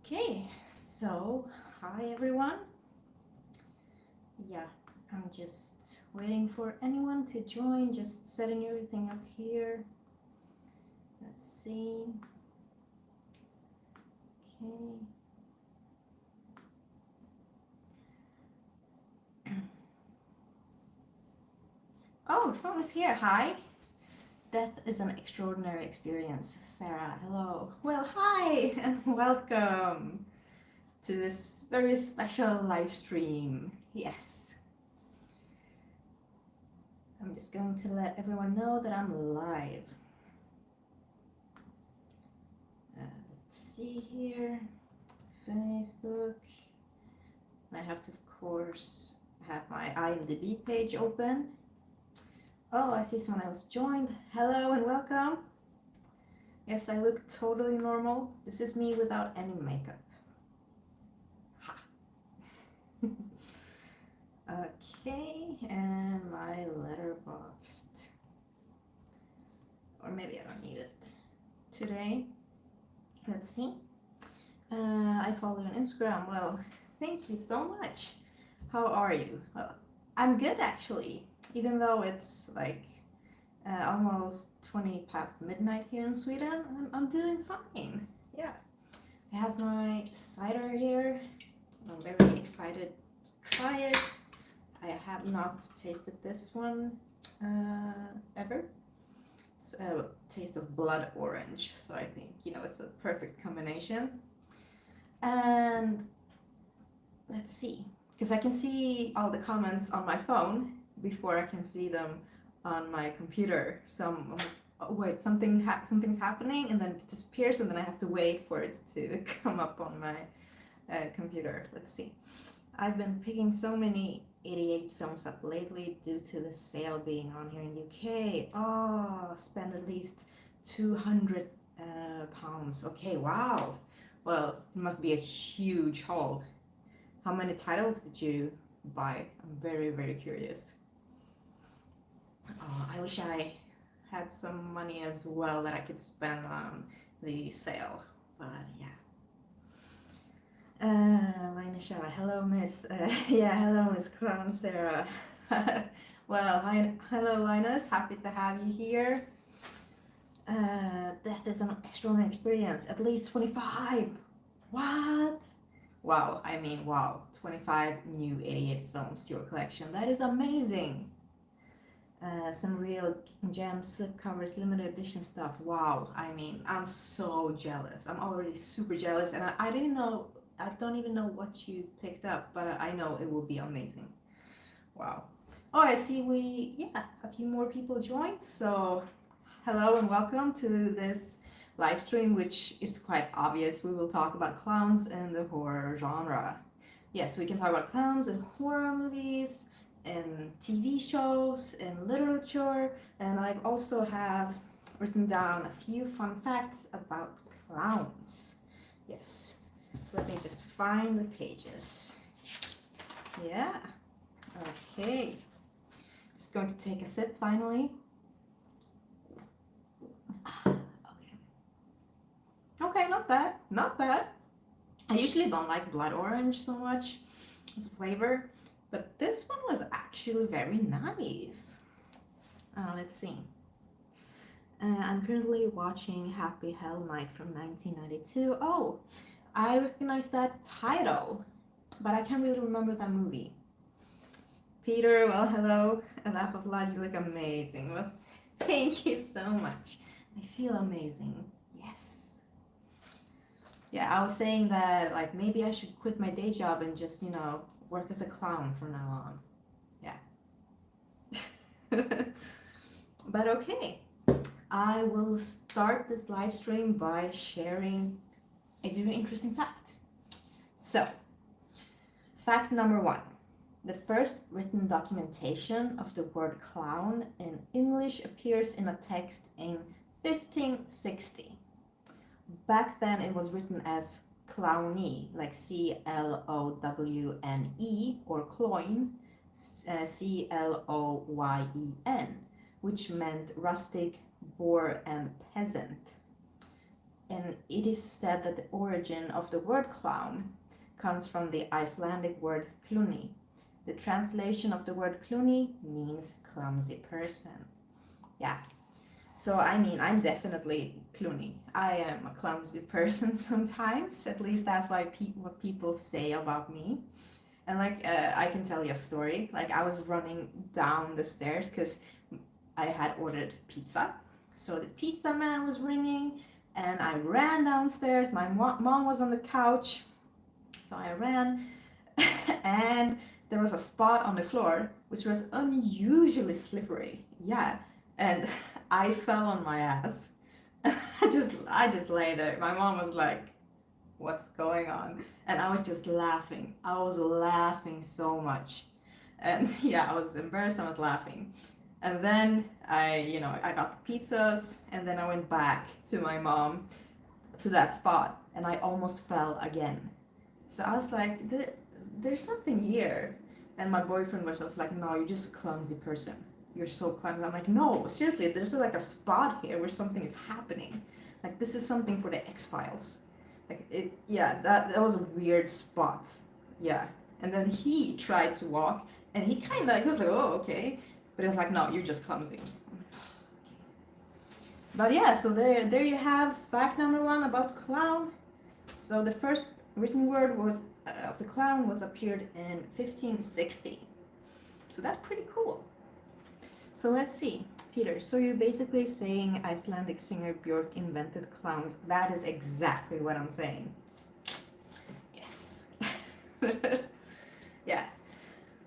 Okay, so hi everyone. Yeah, I'm just waiting for anyone to join, just setting everything up here. Let's see. Okay. Oh, someone is here. Hi. Death is an extraordinary experience. Sarah, hello. Well, hi and welcome to this very special live stream. Yes. I'm just going to let everyone know that I'm live. Let's see here. Facebook. I have to, of course, have my IMDb page open. Oh, I see someone else joined. Hello and welcome. Yes, I look totally normal. This is me without any makeup. Ha. Okay, and my letterboxd. Or maybe I don't need it today. Let's see. I follow you on Instagram. Well, thank you so much. How are you? Well, I'm good actually, even though it's like almost 20 past midnight here in Sweden. I'm doing fine. Yeah, I have my cider here. I'm very excited to try it. I have not tasted this one ever. It's a taste of blood orange, so I think it's a perfect combination. And let's see, because I can see all the comments on my phone before I can see them on my computer. So oh, wait, something's happening, and then it disappears, and then I have to wait for it to come up on my computer. Let's see. I've been picking so many 88 films up lately due to the sale being on here in UK. Oh, spend at least 200 pounds. Okay, wow. Well, it must be a huge haul. How many titles did you buy? I'm very, very curious. Oh, I wish I had some money as well that I could spend on the sale, but yeah. Linus, hello, Miss. Yeah, hello, Miss Clown Sarah. Well, hello, Linus. Happy to have you here. Death is an extraordinary experience. At least 25. What? Wow, I mean, wow. 25 new 88 films to your collection. That is amazing. Some real gems, slipcovers, limited edition stuff. Wow, I mean, I'm so jealous. I'm already super jealous, and I didn't know, I don't even know what you picked up, but I know it will be amazing. Wow. Oh, I see a few more people joined, so hello and welcome to this live stream, which is quite obvious. We will talk about clowns and the horror genre. Yes, we can talk about clowns and horror movies, in TV shows, in literature, and I also have written down a few fun facts about clowns. Yes, so let me just find the pages. Yeah, okay. Just going to take a sip finally. Okay, not bad, not bad. I usually don't like blood orange so much as a flavor, but this one was actually very nice. Let's see. I'm currently watching Happy Hell Night from 1992. Oh, I recognize that title, but I can't really remember that movie. Peter, well, hello. A laugh of blood, you look amazing. Well, thank you so much. I feel amazing. Yes. Yeah, I was saying that, like, maybe I should quit my day job and just, work as a clown from now on. Yeah. But okay, I will start this live stream by sharing a very interesting fact. So, fact number 1. The first written documentation of the word clown in English appears in a text in 1560. Back then it was written as clowny, like C-L-O-W-N-E, or cloyn, C-L-O-Y-E-N, which meant rustic, boor, and peasant. and it is said that the origin of the word clown comes from the Icelandic word kluni. The translation of the word kluni means clumsy person. Yeah. So I mean, I'm definitely cluny. I am a clumsy person sometimes. At least that's what people say about me. And like, I can tell you a story. Like, I was running down the stairs because I had ordered pizza. So the pizza man was ringing, and I ran downstairs. My mom was on the couch, so I ran, and there was a spot on the floor which was unusually slippery. Yeah, and I fell on my ass. I just lay there. My mom was like, "What's going on?" And I was just laughing. I was laughing so much, and yeah, I was embarrassed. I was laughing. And then I got the pizzas, and then I went back to my mom to that spot, and I almost fell again. So I was like, there's something here. And my boyfriend was just like, no, you're just a clumsy person. You're so clumsy. I'm like, no, seriously, there's like a spot here where something is happening. Like, this is something for the X-Files. Like, yeah, that was a weird spot. Yeah. And then he tried to walk, and he was like, oh, okay. But it was like, no, you're just clumsy. But yeah, so there you have fact number one about clown. So the first written word was of the clown was appeared in 1560. So that's pretty cool. So let's see, Peter. So you're basically saying Icelandic singer Björk invented clowns. That is exactly what I'm saying. Yes. Yeah.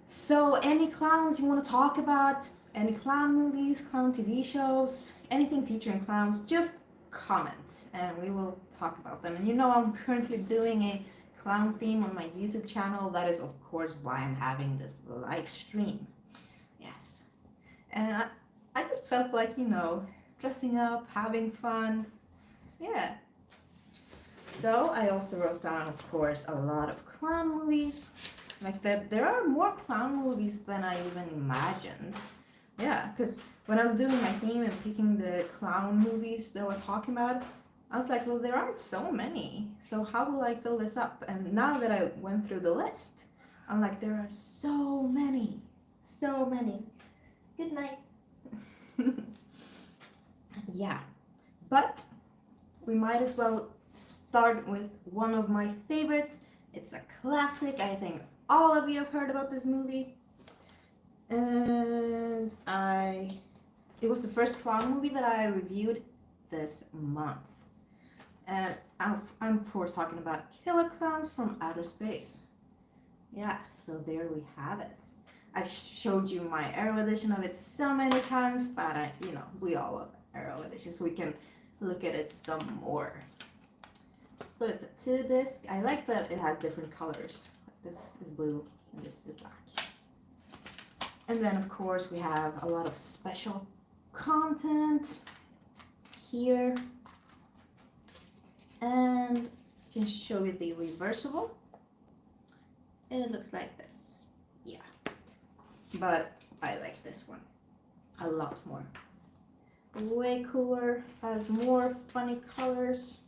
So any clowns you want to talk about? Any clown movies, clown TV shows, anything featuring clowns, just comment and we will talk about them. And you know, I'm currently doing a clown theme on my YouTube channel. That is, of course, why I'm having this live stream. Yes. And I just felt like, dressing up, having fun. Yeah. So I also wrote down, of course, a lot of clown movies. Like that, there are more clown movies than I even imagined. Yeah, because when I was doing my theme and picking the clown movies that I was talking about, I was like, well, there aren't so many. So how will I fill this up? And now that I went through the list, I'm like, there are so many. So many. Good night. Yeah. But we might as well start with one of my favorites. It's a classic. I think all of you have heard about this movie. And it was the first clown movie that I reviewed this month. And I'm of course talking about Killer Clowns from Outer Space. Yeah, so there we have it. I've showed you my Arrow edition of it so many times, but we all love Arrow edition, so we can look at it some more. So it's a 2-disc. I like that it has different colors. This is blue and this is black. And then, of course, we have a lot of special content here. And I can show you the reversible. It looks like this. Yeah. But I like this one a lot more. Way cooler, has more funny colors.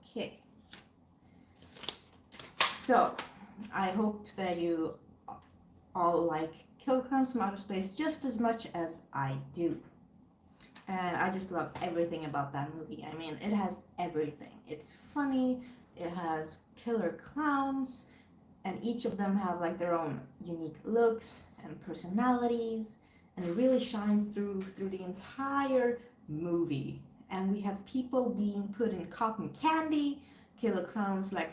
Okay. So, I hope that you all like Killer Clowns from Outer Space just as much as I do. And I just love everything about that movie. I mean, it has everything. It's funny, it has killer clowns, and each of them have like their own unique looks and personalities, and it really shines through the entire movie. And we have people being put in cotton candy, killer clowns like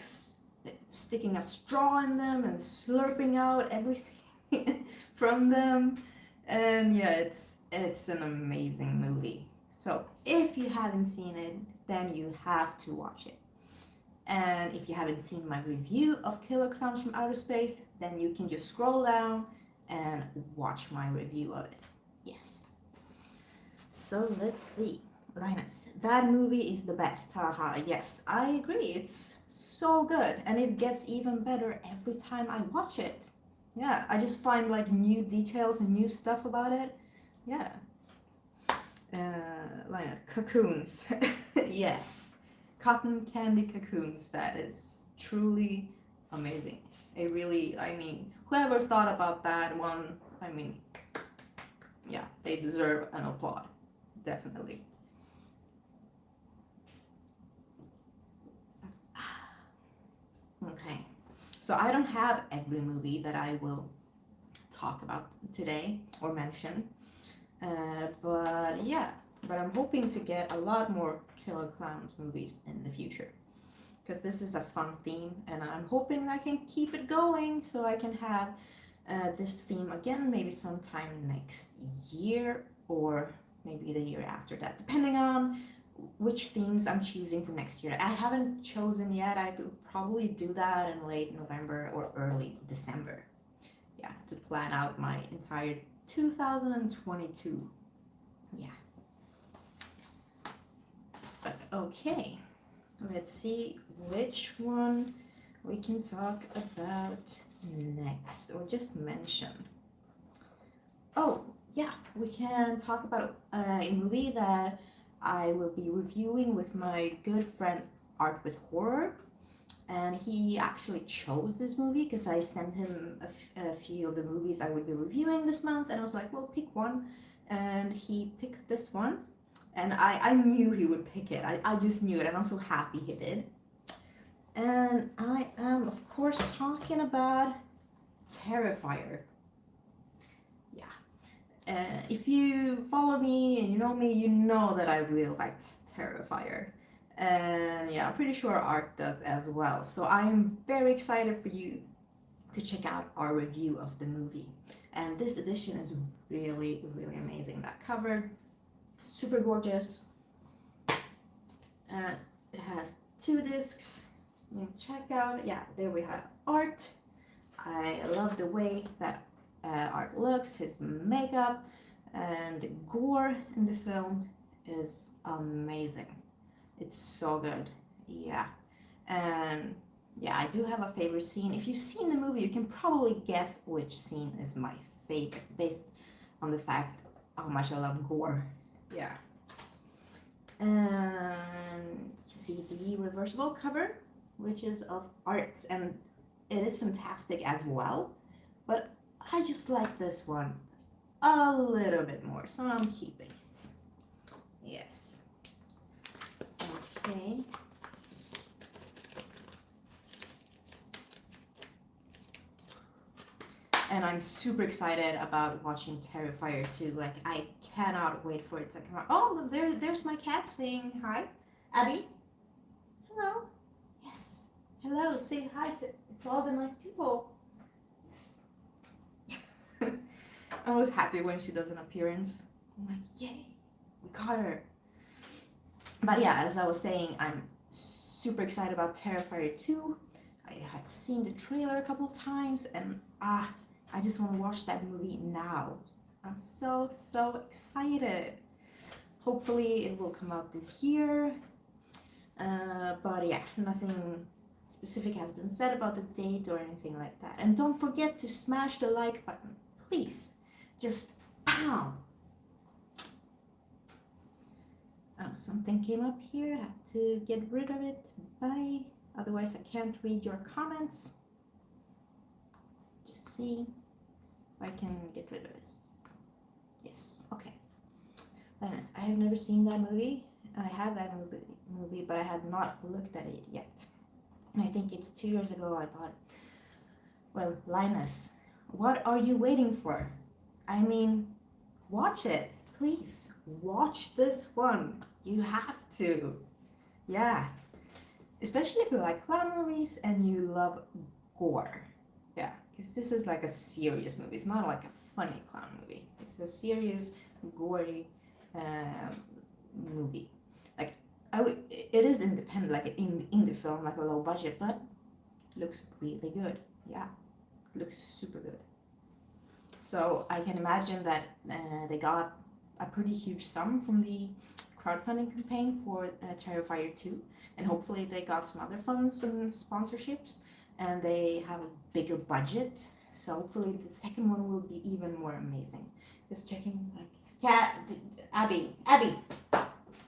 sticking a straw in them and slurping out everything from them. And yeah, it's an amazing movie. So if you haven't seen it, then you have to watch it. And if you haven't seen my review of Killer Clowns from Outer Space, then you can just scroll down and watch my review of it. Yes. So let's see. Linus, that movie is the best. Haha. Yes, I agree. It's so good, and it gets even better every time I watch it. Yeah, I just find like new details and new stuff about it. Yeah. like cocoons. Yes, cotton candy cocoons. That is truly amazing. It really, I mean, whoever thought about that one, I mean, yeah, they deserve an applaud, definitely. Okay, so I don't have every movie that I will talk about today or mention, but yeah, but I'm hoping to get a lot more Killer Clowns movies in the future because this is a fun theme, and I'm hoping I can keep it going so I can have this theme again maybe sometime next year or maybe the year after that, depending on which themes I'm choosing for next year. I haven't chosen yet. I could probably do that in late November or early December. Yeah, to plan out my entire 2022. Yeah. But okay, let's see which one we can talk about next or just mention. Oh, yeah, we can talk about a movie that I will be reviewing with my good friend Art with Horror. And he actually chose this movie because I sent him a few of the movies I would be reviewing this month, and I was like, well, pick one. And he picked this one, and I knew he would pick it. I just knew it, and I'm so happy he did. And I am, of course, talking about Terrifier. If you follow me and you know that I really liked Terrifier. And yeah, I'm pretty sure Art does as well. So I'm very excited for you to check out our review of the movie. And this edition is really, really amazing. That cover, super gorgeous. And it has 2 discs. You can check out, yeah, there we have Art. I love the way that Art looks, his makeup, and the gore in the film is amazing. It's so good. Yeah. And yeah, I do have a favorite scene. If you've seen the movie, you can probably guess which scene is my favorite based on the fact how much I love gore. Yeah. And you see the reversible cover, which is of Art, and it is fantastic as well. But I just like this one a little bit more, so I'm keeping it. Yes. Okay. And I'm super excited about watching Terrifier 2. Like, I cannot wait for it to come out. Oh, there's my cat saying hi. Abby? Hello. Yes. Hello. Say hi to all the nice people. Yes. I was happy when she does an appearance. I'm like, yay, we caught her. But yeah, as I was saying, I'm super excited about Terrifier 2. I have seen the trailer a couple of times, and I just want to watch that movie now. I'm so excited. Hopefully it will come out this year. But yeah, nothing specific has been said about the date or anything like that. And don't forget to smash the like button, please. Just pow. Something came up here. I have to get rid of it. Bye. Otherwise, I can't read your comments. Just see if I can get rid of it. Yes. Okay. Linus, I have never seen that movie. I have that movie, but I have not looked at it yet. And I think it's 2 years ago I bought it. Well, Linus, what are you waiting for? I mean, watch it. Please, watch this one. You have to. Yeah. Especially if you like clown movies and you love gore. Yeah, because this is like a serious movie. It's not like a funny clown movie. It's a serious, gory movie. Like, it is independent, like in the film, like a low budget, but looks really good. Yeah, looks super good. So I can imagine that they got a pretty huge sum from the crowdfunding campaign for Terrifier 2, and hopefully they got some other funds and sponsorships, and they have a bigger budget, so hopefully the second one will be even more amazing. Just checking, like, yeah, Abby. Abby.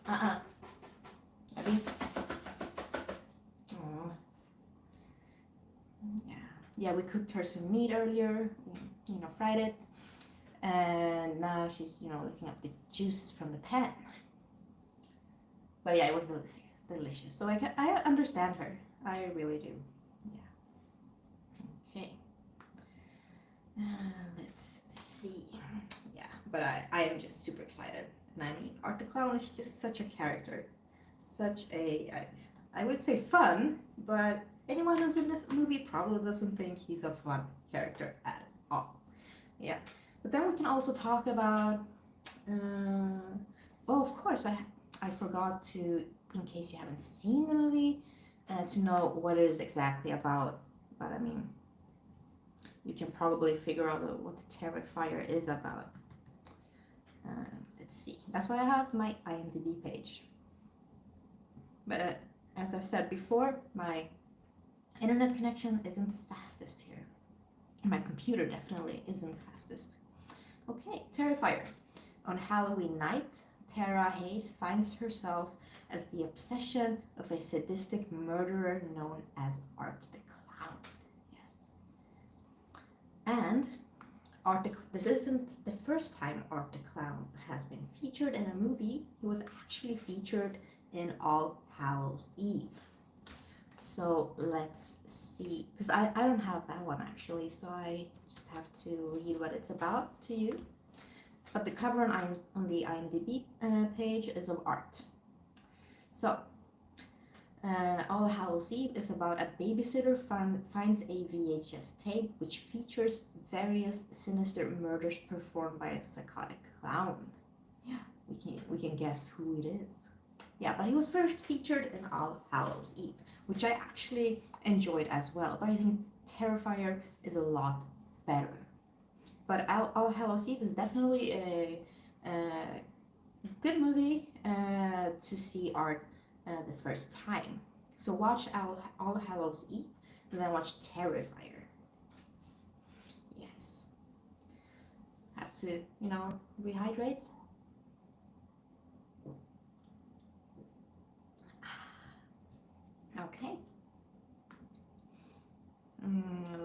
Abby. Oh. Yeah. Yeah, we cooked her some meat earlier. Fried it. And now she's, looking up the juices from the pan. But yeah, it was delicious. So I understand her. I really do. Yeah. Okay. Let's see. Yeah, but I am just super excited. And I mean, Art the Clown is just such a character. Such I would say fun, but anyone who's in the movie probably doesn't think he's a fun character at all. Yeah. But then we can also talk about, well, of course, I forgot to, in case you haven't seen the movie, to know what it is exactly about. But I mean, you can probably figure out what Terrifier is about. Let's see. That's why I have my IMDb page. But as I said before, my internet connection isn't the fastest here. My computer definitely isn't the fastest. Okay, Terrifier. On Halloween night, Tara Hayes finds herself as the obsession of a sadistic murderer known as Art the Clown. Yes. And this isn't the first time Art the Clown has been featured in a movie. He was actually featured in All Hallows Eve. So let's see, because I don't have that one actually, so I just have to read what it's about to you. But the cover on the IMDb page is of art. So, All Hallows Eve is about a babysitter finds a VHS tape which features various sinister murders performed by a psychotic clown. Yeah, we can guess who it is. Yeah, but he was first featured in All Hallows Eve, which I actually enjoyed as well. But I think Terrifier is a lot better. But All Hallows Eve is definitely a good movie to see Art the first time. So watch All Hallows Eve and then watch Terrifier. Yes. Have to, rehydrate. Okay.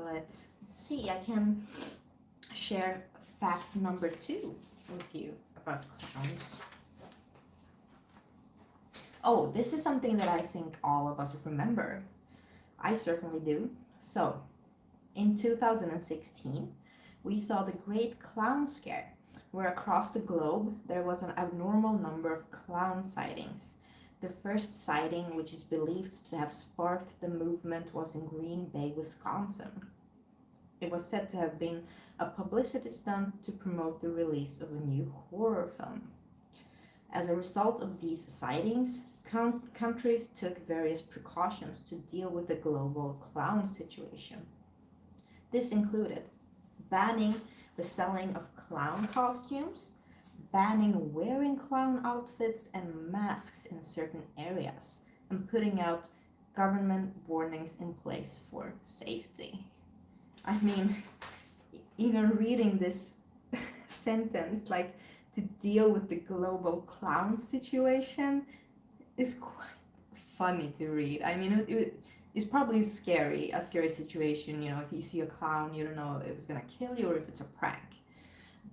Let's see. I can share fact number 2 with you about clowns. Oh, this is something that I think all of us remember. I certainly do. So, in 2016, we saw the Great Clown Scare, where across the globe there was an abnormal number of clown sightings. The first sighting, which is believed to have sparked the movement, was in Green Bay, Wisconsin. It was said to have been a publicity stunt to promote the release of a new horror film. As a result of these sightings, countries took various precautions to deal with the global clown situation. This included banning the selling of clown costumes, banning wearing clown outfits and masks in certain areas, and putting out government warnings in place for safety. I mean, even reading this sentence, like, to deal with the global clown situation is quite funny to read. I mean, it's probably a scary situation, if you see a clown, you don't know if it's gonna kill you or if it's a prank.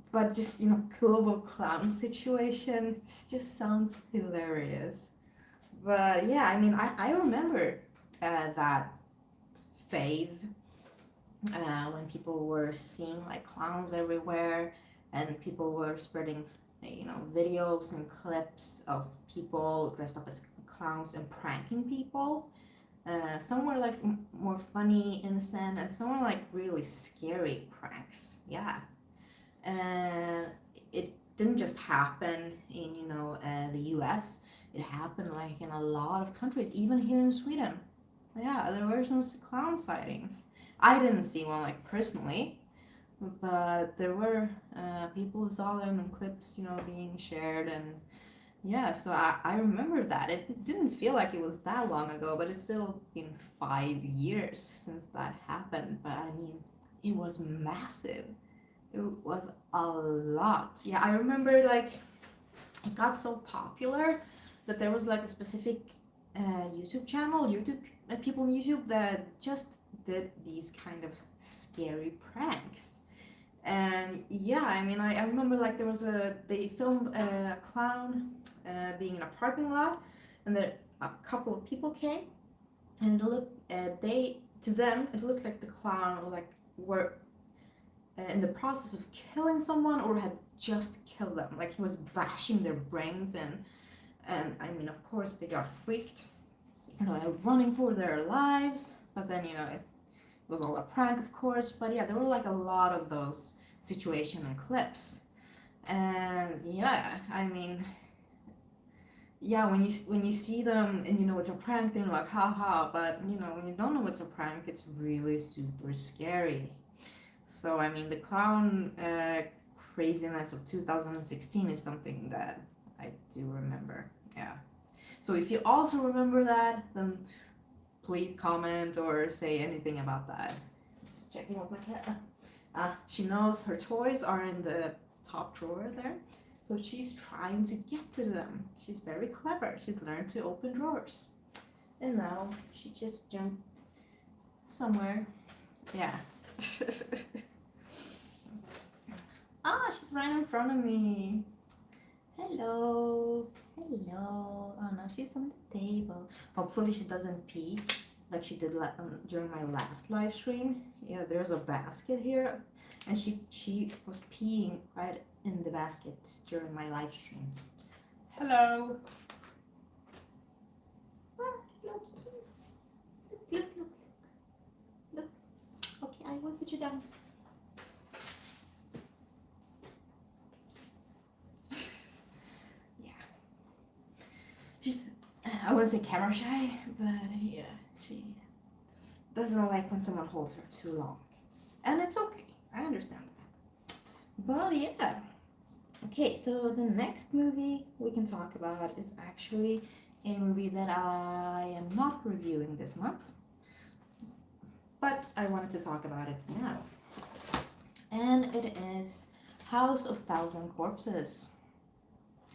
But just, global clown situation, it just sounds hilarious. But yeah, I mean, I remember that phase when people were seeing like clowns everywhere and people were spreading, videos and clips of people dressed up as clowns and pranking people. Some were like more funny, innocent, and some were like really scary pranks. Yeah. And it didn't just happen in the US. It happened like in a lot of countries, even here in Sweden. Yeah, there were some clown sightings. I didn't see one like personally, but there were people who saw them in clips, being shared, and yeah, so I remember that. It didn't feel like it was that long ago, but it's still been 5 years since that happened. But I mean, it was massive. It was a lot. Yeah, I remember like it got so popular that there was like a specific YouTube channel, people on YouTube that just did these kind of scary pranks. And yeah, I mean, I remember like they filmed a clown being in a parking lot, and there a couple of people came, and to them it looked like the clown like were in the process of killing someone or had just killed them, like he was bashing their brains in. And I mean, of course they got freaked, like running for their lives, but then it was all a prank, of course. But yeah, there were like a lot of those situation and clips. And yeah, I mean, yeah, when you see them and it's a prank, then you're like haha, but when you don't know it's a prank, it's really super scary. So I mean, the clown craziness of 2016 is something that I do remember. Yeah. So if you also remember that, then please comment or say anything about that. Just checking with my cat. She knows her toys are in the top drawer there, so she's trying to get to them. She's very clever. She's learned to open drawers. And now she just jumped somewhere. Yeah. She's right in front of me. Hello. Hello. Oh no, she's on the table. Hopefully she doesn't pee like she did during my last live stream. Yeah, there's a basket here, and she was peeing right in the basket during my live stream. Hello. Look. Okay, I will put you down. Yeah. She's, I wouldn't say camera shy, but yeah, she doesn't like when someone holds her too long. And it's okay, I understand that. But yeah. Okay, so the next movie we can talk about is actually a movie that I am not reviewing this month, but I wanted to talk about it now. And it is House of Thousand Corpses.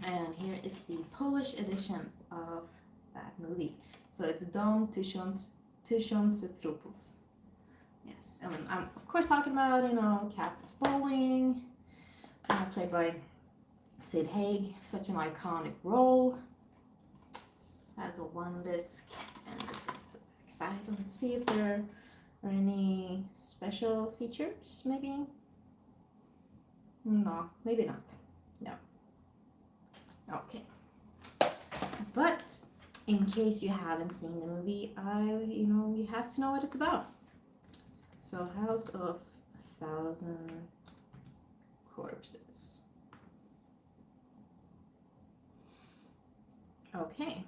And here is the Polish edition of that movie. So it's Dom Tysiące Trupów. Yes, and I'm of course talking about, Captain Spaulding, played by Sid Haig, such an iconic role. Has a one disc, and this is the back side. Let's see if there are any special features, maybe? No, maybe not. No. Okay. But in case you haven't seen the movie, you have to know what it's about. So, House of Thousand Corpses. Okay.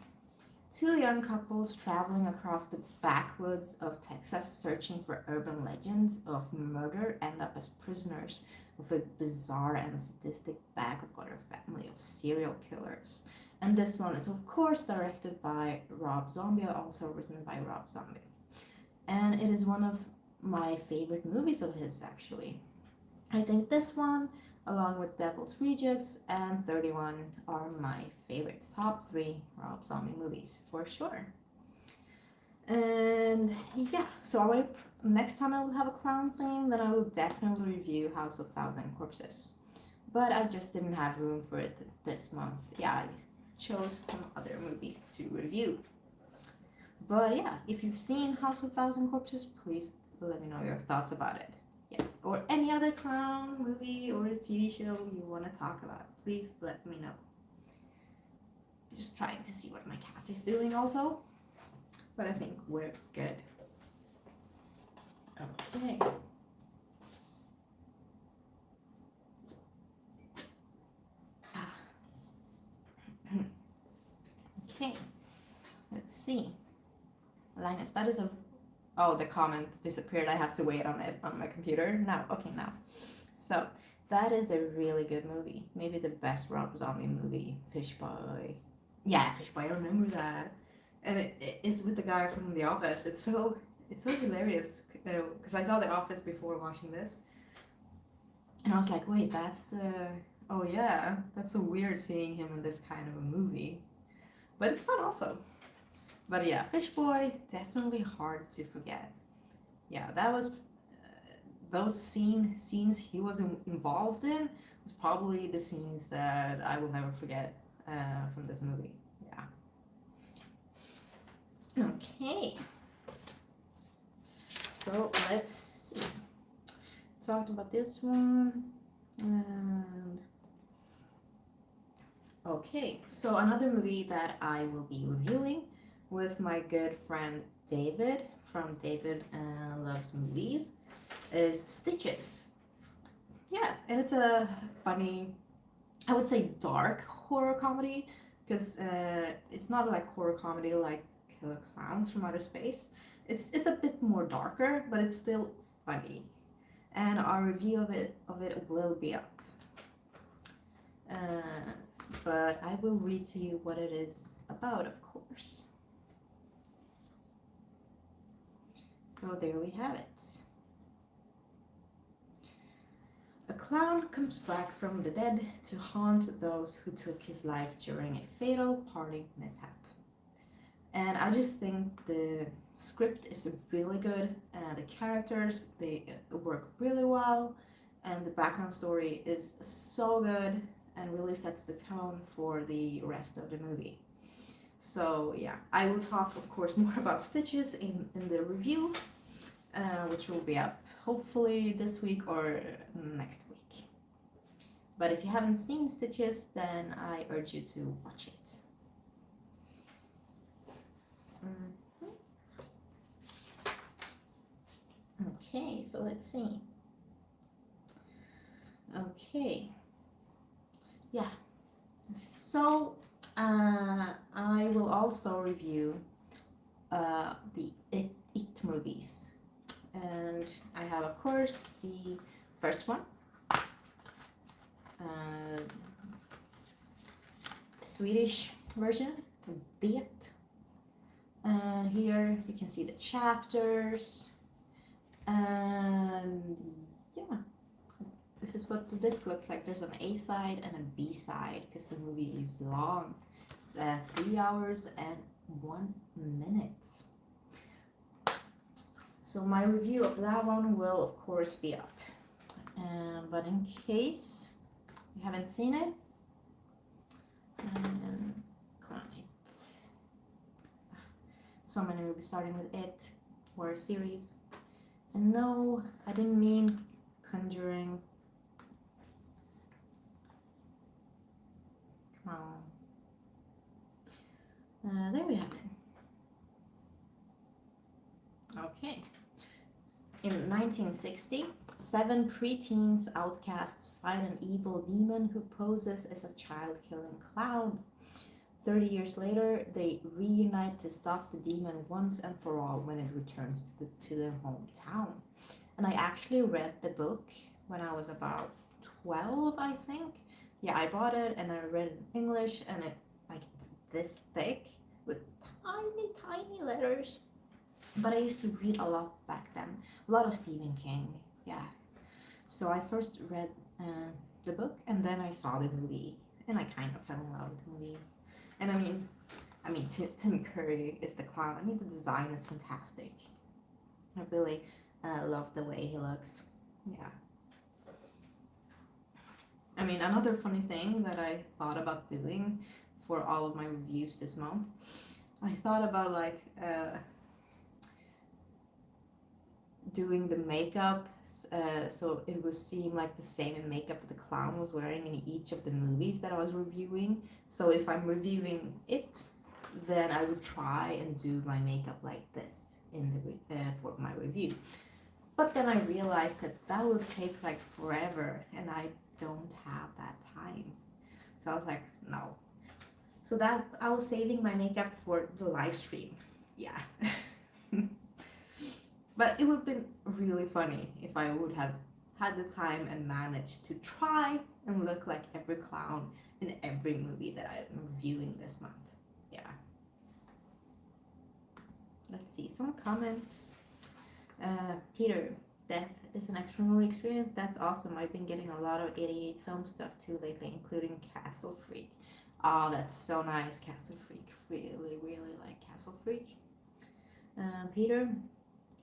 Two young couples traveling across the backwoods of Texas searching for urban legends of murder end up as prisoners of a bizarre and sadistic backwater family of serial killers. And this one is of course directed by Rob Zombie, also written by Rob Zombie. And it is one of my favorite movies of his, actually. I think this one, along with Devil's Rejects and 31, are my favorite top 3 Rob Zombie movies for sure. And yeah, so next time I will have a clown theme, then I will definitely review House of Thousand Corpses. But I just didn't have room for it this month. Yeah, I chose some other movies to review. But yeah, if you've seen House of Thousand Corpses, please let me know your thoughts about it. Yeah, or any other clown movie or TV show you want to talk about, please let me know. Just trying to see what my cat is doing also, but I think we're good. Okay. Okay, let's see. Linus, that is a... Oh, the comment disappeared. I have to wait on it on my computer. Now, okay, now. So, that is a really good movie. Maybe the best Rob Zombie movie. Fish Boy. Yeah, Fish Boy, I remember that. And it is with the guy from The Office. It's so hilarious. Because I saw The Office before watching this. And I was like, wait, that's the Oh yeah, that's so weird seeing him in this kind of a movie. But it's fun also. But yeah, Fish Boy, definitely hard to forget. Yeah, that was those scenes he was involved in was probably the scenes that I will never forget from this movie. Yeah. Okay. So let's see. Talked about this one. And okay, so another movie that I will be reviewing with my good friend David from David Loves Movies is Stitches. Yeah, and it's a funny, I would say dark horror comedy because it's not like horror comedy like Killer Clowns from Outer Space. It's a bit more darker, but it's still funny. And our review of it will be up. Uh, but I will read to you what it is about, of course. So there we have it. A clown comes back from the dead to haunt those who took his life during a fatal party mishap. And I just think the script is really good. The characters, they work really well. And the background story is so good and really sets the tone for the rest of the movie. So yeah, I will talk, of course, more about Stitches in the review, which will be up hopefully this week or next week. But if you haven't seen Stitches, then I urge you to watch it. Mhm. Okay, so let's see. Okay, yeah. So I will also review the It movies, and I have, of course, the first one, uh, Swedish version, Det. Here you can see the chapters, and yeah, this is what the disc looks like. There's an A side and a B side because the movie is long. It's 3 hours and 1 minute. So my review of that one will of course be up. But in case you haven't seen it, come on, so many movies starting with It or a series. And no, I didn't mean Conjuring. Come on. There we have it. Okay. In 1960, 7 preteens outcasts fight an evil demon who poses as a child-killing clown. 30 years later, they reunite to stop the demon once and for all when it returns to their hometown. And I actually read the book when I was about 12, I think. Yeah, I bought it and I read it in English, and it's this thick with tiny, tiny letters. But I used to read a lot back then. A lot of Stephen King, yeah. So I first read the book, and then I saw the movie, and I kind of fell in love with the movie. And I mean, Tim Curry is the clown. I mean, the design is fantastic. I really love the way he looks. Yeah. I mean, another funny thing that I thought about doing for all of my reviews this month, I thought about doing the makeup so it would seem like the same in makeup that the clown was wearing in each of the movies that I was reviewing. So if I'm reviewing it, then I would try and do my makeup like this in the for my review. But then I realized that would take like forever, and I don't have that time. So I was like, no. So that I was saving my makeup for the live stream. Yeah. But it would have been really funny if I would have had the time and managed to try and look like every clown in every movie that I'm reviewing this month. Yeah. Let's see, some comments. Peter, death is an extraordinary experience. That's awesome. I've been getting a lot of 88 film stuff too lately, including Castle Freak. Oh, that's so nice, Castle Freak. Really, really like Castle Freak. Peter,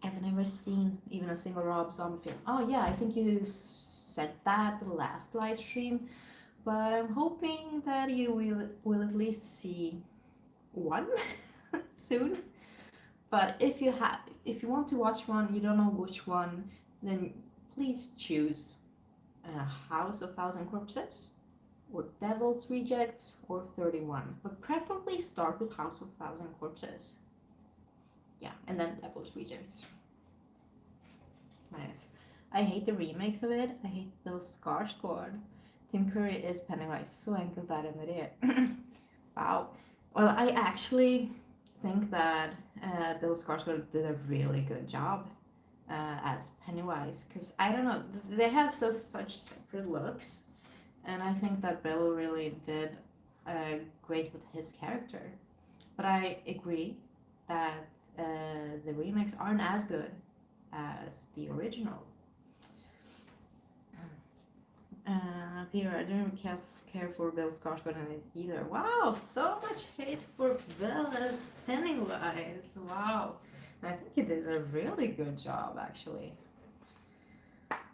I've never seen even a single Rob Zombie film. Oh yeah, I think you said that the last live stream, but I'm hoping that you will at least see one soon. But if you want to watch one, you don't know which one, then please choose House of Thousand Corpses, or Devil's Rejects, or 31. But preferably start with House of Thousand Corpses. Yeah, and then Devil's Rejects. Nice. I hate the remakes of it. I hate Bill Skarsgård. Tim Curry is Pennywise. Så enkelt är det med det. Wow. Well, I actually think that Bill Skarsgård did a really good job as Pennywise, because I don't know, they have such separate looks, and I think that Bill really did great with his character. But I agree that the remakes aren't as good as the original. Peter, I don't care for Bill Skarsgård in it either. Wow, so much hate for Bill as Pennywise. Wow, I think he did a really good job actually.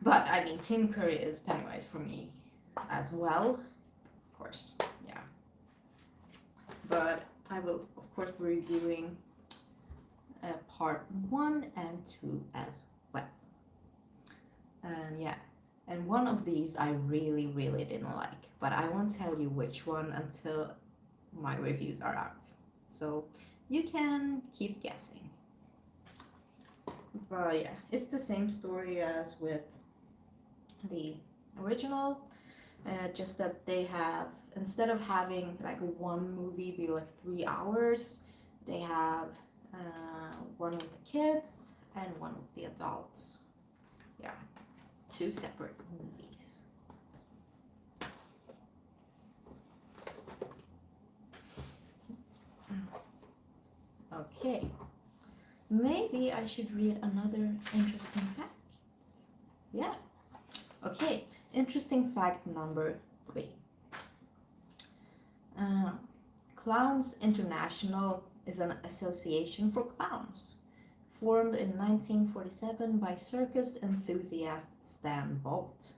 But I mean, Tim Curry is Pennywise for me as well, of course. Yeah. But I will of course be reviewing part 1 and 2 as well. And yeah. And one of these I really, really didn't like, but I won't tell you which one until my reviews are out. So you can keep guessing. But yeah, it's the same story as with the original, just that they have, instead of having like one movie be like 3 hours, they have one with the kids and one with the adults. Yeah. 2 separate movies. Okay. Maybe I should read another interesting fact. Yeah. Okay. Interesting fact number 3. Clowns International is an association for clowns, formed in 1947 by circus enthusiast Stan Bolt.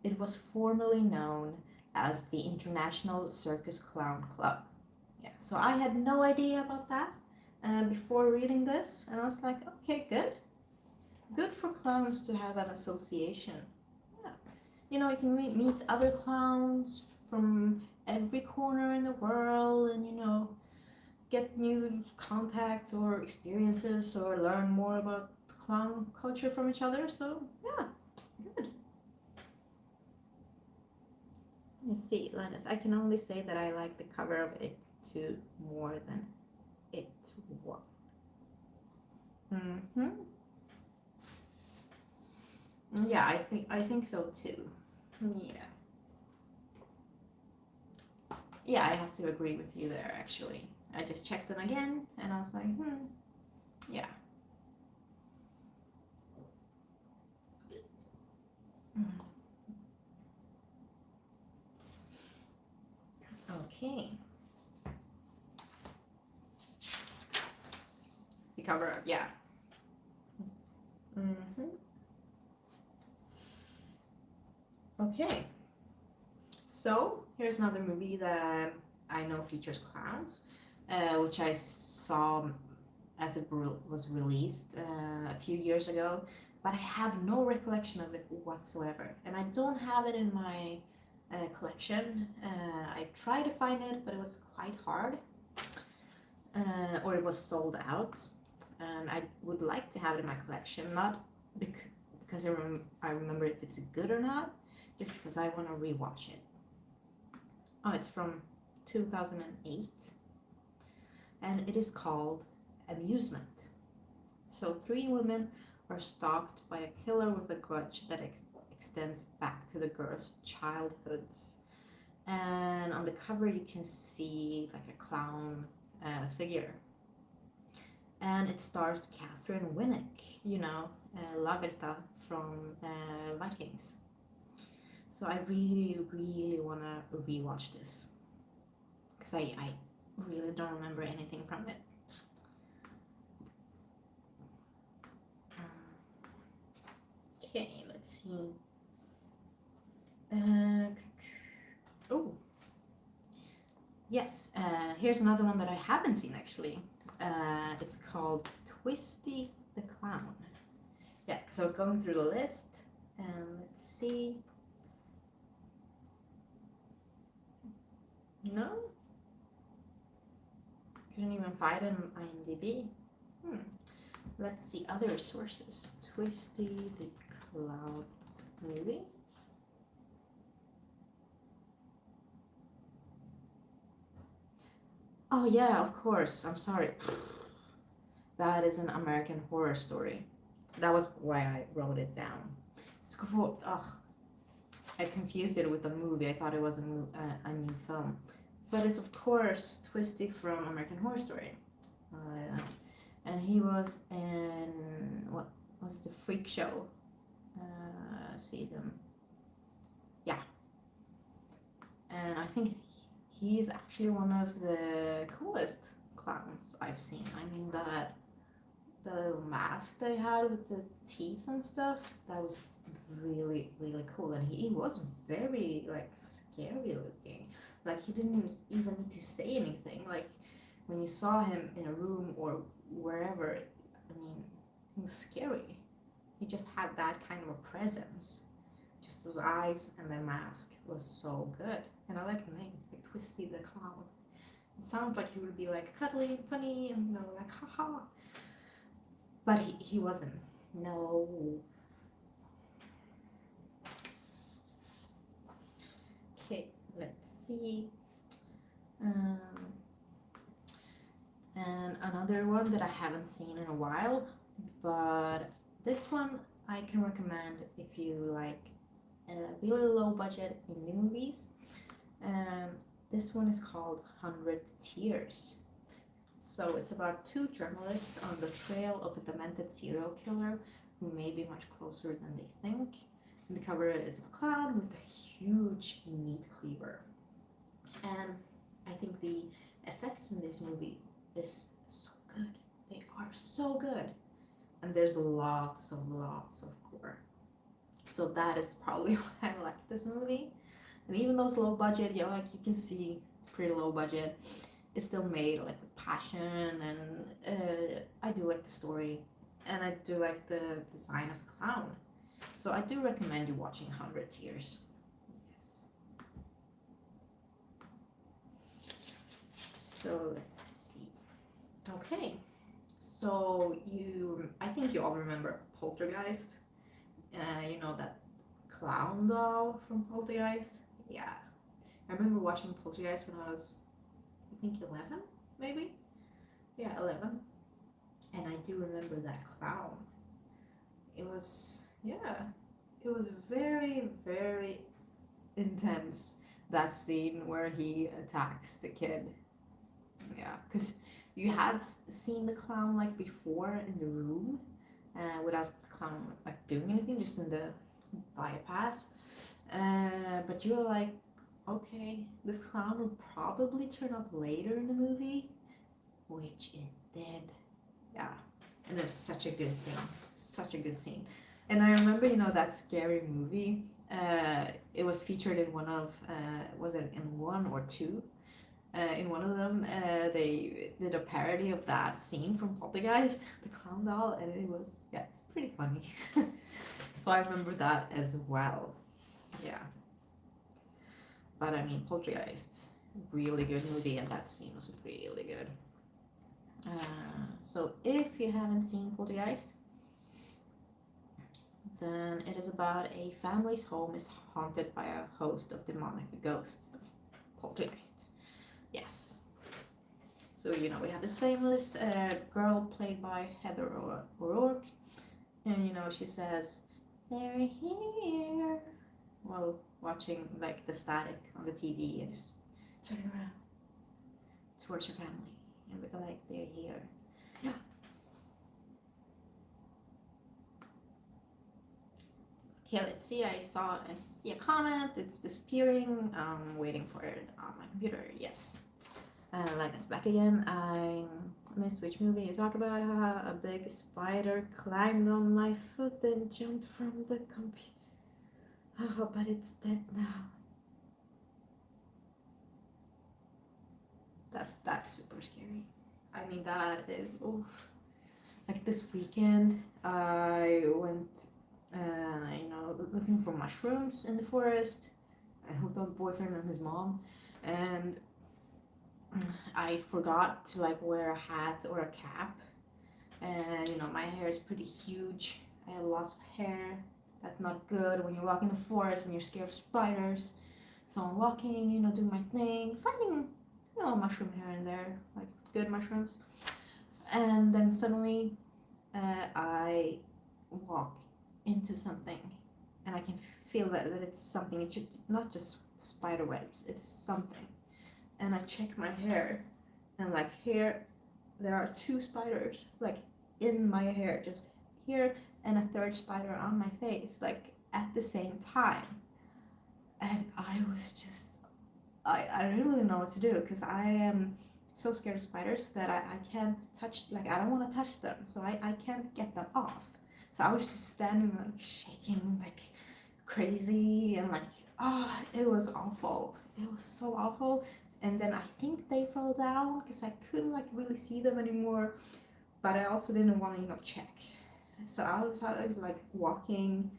It was formerly known as the International Circus Clown Club. Yeah, so I had no idea about that before reading this, and I was like, okay, good. Good for clowns to have an association. Yeah. You know, you can meet other clowns from every corner in the world, and you know, get new contacts or experiences or learn more about clown culture from each other. So yeah, good. Let's see, Linus, I can only say that I like the cover of It 2 more than It 1. Yeah, I think so too. Yeah. Yeah, I have to agree with you there actually. I just checked them again, and I was like, yeah. Okay. The cover up, yeah. Okay. So, here's another movie that I know features clowns, which I saw as it was released a few years ago, but I have no recollection of it whatsoever, and I don't have it in my collection. I tried to find it, but it was quite hard, or it was sold out, and I would like to have it in my collection, not because I remember if it's good or not, just because I want to rewatch it. Oh, it's from 2008, and it is called Amusement. So 3 women are stalked by a killer with a grudge that extends back to the girls' childhoods. And on the cover you can see like a clown figure. and it stars Catherine Winnick, Lagertha from Vikings. So I really, really want to rewatch this because I really don't remember anything from it. Okay, let's see. Oh, yes. Here's another one that I haven't seen actually. It's called Twisty the Clown. Yeah, because I was going through the list, and let's see. No, couldn't even find it on IMDb. Let's see other sources. Twisty the Clown movie. Oh yeah, of course. I'm sorry. That is an American Horror Story. That was why I wrote it down. It's called. Oh, I confused it with a movie. I thought it was a new film, but it's of course Twisty from American Horror Story. And he was in what was it, the Freak Show season? Yeah, and I think he's actually one of the coolest clowns I've seen. I mean that the mask they had with the teeth and stuff, that was really really cool, and he was very like scary looking. Like he didn't even need to say anything. Like when you saw him in a room or wherever, I mean, he was scary. He just had that kind of a presence. Just those eyes and the mask was so good. And I like the name, like Twisty the Clown. It sounds like he would be like cuddly, funny, and like haha. But he wasn't. No. Okay, let's see. Um, and another one that I haven't seen in a while, but this one I can recommend if you like really low budget indie movies. And this one is called 100 Tears. So it's about two journalists on the trail of a demented serial killer who may be much closer than they think. And the cover is a clown with a huge meat cleaver. And I think the effects in this movie is so good. They are so good. And there's lots of gore. So that is probably why I like this movie. And even though it's low budget, yeah, like you can see it's pretty low budget. It's still made like with passion, and I do like the story, and I do like the design of the clown. So I do recommend you watching 100 Tears. Yes. So let's see. Okay. So I think you all remember Poltergeist. That clown doll from Poltergeist. Yeah. I remember watching Poltergeist when I was, I think 11, maybe? Yeah, 11. And I do remember that clown. It was very, very intense, that scene where he attacks the kid. Yeah, because you had seen the clown like before in the room, without the clown like doing anything, just in the bypass. But you were like, okay, this clown will probably turn up later in the movie, which it did. Yeah, and it was such a good scene, such a good scene. And I remember, that scary movie. It was featured in one of, was it in one or two? In one of them, they did a parody of that scene from Poltergeist, the clown doll, and it was, yeah, it's pretty funny. So I remember that as well. Yeah. But I mean, Poltergeist, really good movie, and that scene was really good. So if you haven't seen Poltergeist, then it is about a family's home is haunted by a host of demonic ghosts. Poltergeist. Yes. So, we have this famous girl played by Heather O'Rourke, and, she says, "They're here," while watching, like, the static on the TV, and just turning around towards her family, and be like, "They're here." Yeah. Okay, let's see. I see a comment. It's disappearing. I'm waiting for it on my computer. Yes. Like it's back again. I missed which movie you talk about. A big spider climbed on my foot and jumped from the computer. Oh, but it's dead now. That's super scary. I mean, that is oof. Like this weekend, I went, looking for mushrooms in the forest. I helped my boyfriend and his mom, and I forgot to like wear a hat or a cap. And my hair is pretty huge. I have lots of hair. That's not good when you walk in the forest and you're scared of spiders. So I'm walking, doing my thing, finding, a mushroom here and there, like good mushrooms. And then suddenly I walk into something and I can feel that it's something. It's not just spider webs, it's something. And I check my hair, and like here there are 2 spiders like in my hair, just here, and a 3rd spider on my face, like at the same time. And I was just, I didn't really know what to do, because I am so scared of spiders that I can't touch, like I don't want to touch them, so I can't get them off. So I was just standing like shaking like crazy, and like, it was awful. It was so awful. And then I think they fell down because I couldn't like really see them anymore, but I also didn't want to check. So I was like walking,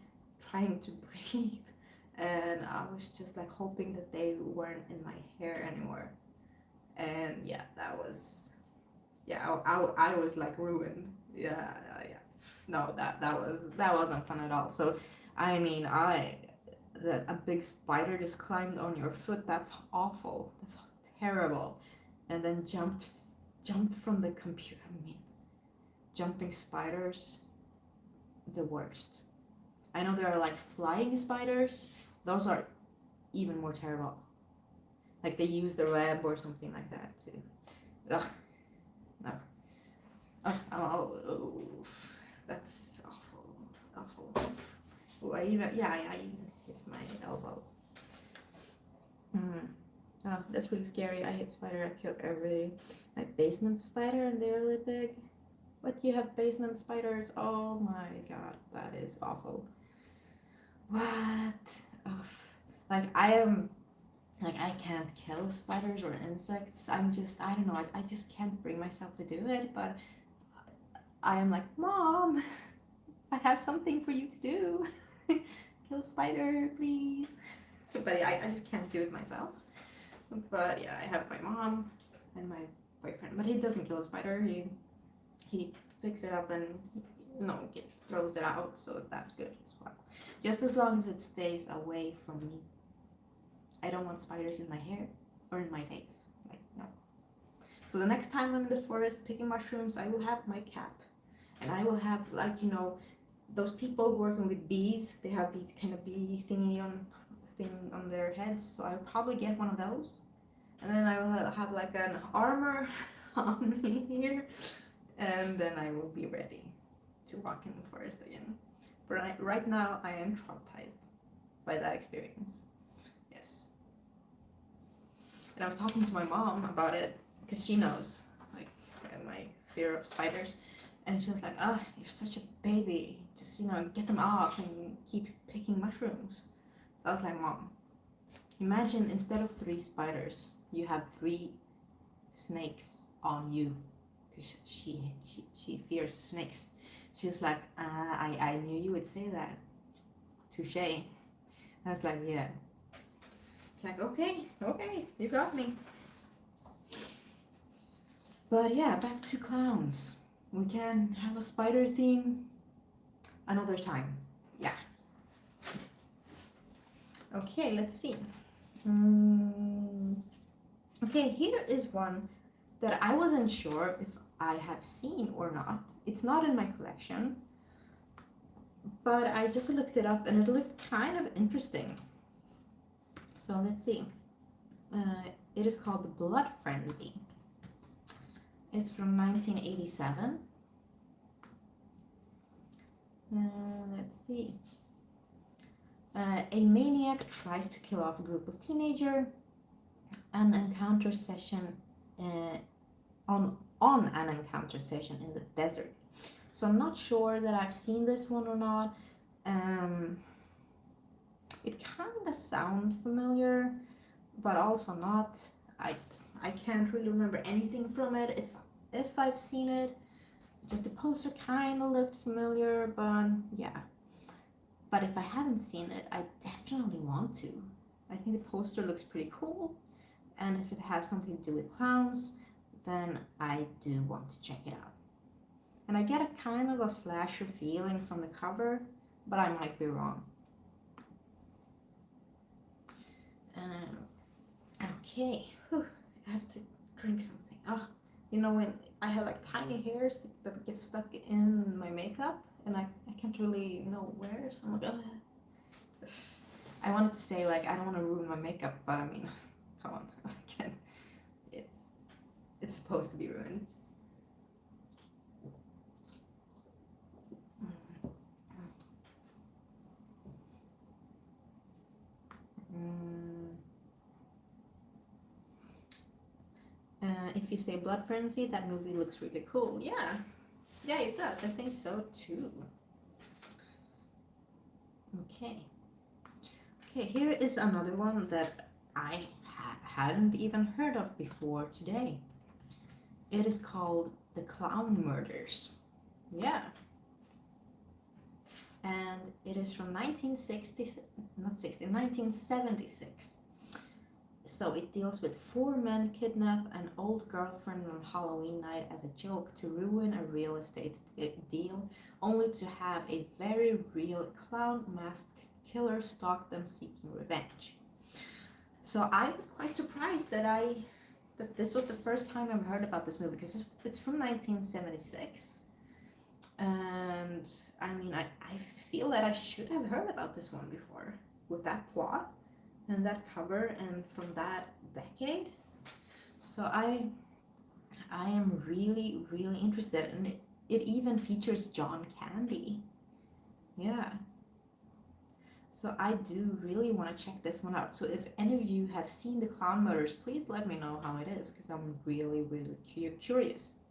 trying to breathe, and I was just like hoping that they weren't in my hair anymore. And yeah, that was, yeah, I was like ruined. Yeah, yeah. No, that wasn't fun at all. So I mean, that a big spider just climbed on your foot, that's awful. That's terrible. And then jumped from the computer. I mean, jumping spiders, the worst. I know there are like flying spiders. Those are even more terrible. Like they use the web or something like that too. Ugh. No. Oh, that's awful. Awful. Oh, I even hit my elbow. Oh, that's really scary. I hate spider. I killed every like basement spider, and they're really big. But you have basement spiders? Oh my god, that is awful. What? Oh, like I can't kill spiders or insects. I don't know. I just can't bring myself to do it. But I am like, Mom, I have something for you to do. Kill spider, please. But yeah, I just can't do it myself. But yeah, I have my mom and my boyfriend. But he doesn't kill a spider. He picks it up and throws it out. So that's good as well. Just as long as it stays away from me. I don't want spiders in my hair or in my face. Like, no. So the next time I'm in the forest picking mushrooms, I will have my cap. And I will have, like, those people working with bees. They have these kind of bee thing on their heads. So I'll probably get one of those. And then I will have like an armor on me here. And then I will be ready to walk in the forest again. But right now I am traumatized by that experience. Yes. And I was talking to my mom about it, because she knows, like, my fear of spiders. And she was like, you're such a baby. Just, get them off and keep picking mushrooms. So I was like, Mom, imagine instead of 3 spiders, you have 3 snakes on you. Because she fears snakes. She was like, I knew you would say that. Touche. I was like, yeah. She's like, okay, you got me. But yeah, back to clowns. We can have a spider theme another time. Yeah. Okay, let's see. Okay, here is one that I wasn't sure if I have seen or not. It's not in my collection, but I just looked it up and it looked kind of interesting. So let's see. It is called The Blood Frenzy. It's from 1987. Let's see. A maniac tries to kill off a group of teenagers. An encounter session uh, on an encounter session in the desert. So I'm not sure that I've seen this one or not. It kind of sounds familiar, but also not. I I can't really remember anything from it. If I've seen it, just the poster kind of looked familiar, but yeah. But if I haven't seen it, I definitely want to. I think the poster looks pretty cool, and if it has something to do with clowns, then I do want to check it out. And I get a kind of a slasher feeling from the cover, but I might be wrong. Okay, whew, I have to drink something. Oh, you know when I have like tiny hairs that get stuck in my makeup, and I can't really know where, so I'm like, oh. I wanted to say like I don't want to ruin my makeup, but I mean, come on, I can't. It's supposed to be ruined. If you say Blood Frenzy, that movie looks really cool. Yeah, yeah, it does. I think so too. Okay. Okay, here is another one that I hadn't even heard of before today. It is called The Clown Murders. Yeah. And it is from 1976. So it deals with 4 men kidnap an old girlfriend on Halloween night as a joke to ruin a real estate deal, only to have a very real clown masked killer stalk them seeking revenge. So I was quite surprised that this was the first time I've heard about this movie, because it's from 1976. And I mean, I feel that I should have heard about this one before, with that plot and that cover and from that decade. So I am really, really interested, and it even features John Candy. Yeah. So I do really want to check this one out. So if any of you have seen The Clown Murders, please let me know how it is, because I'm really, really curious.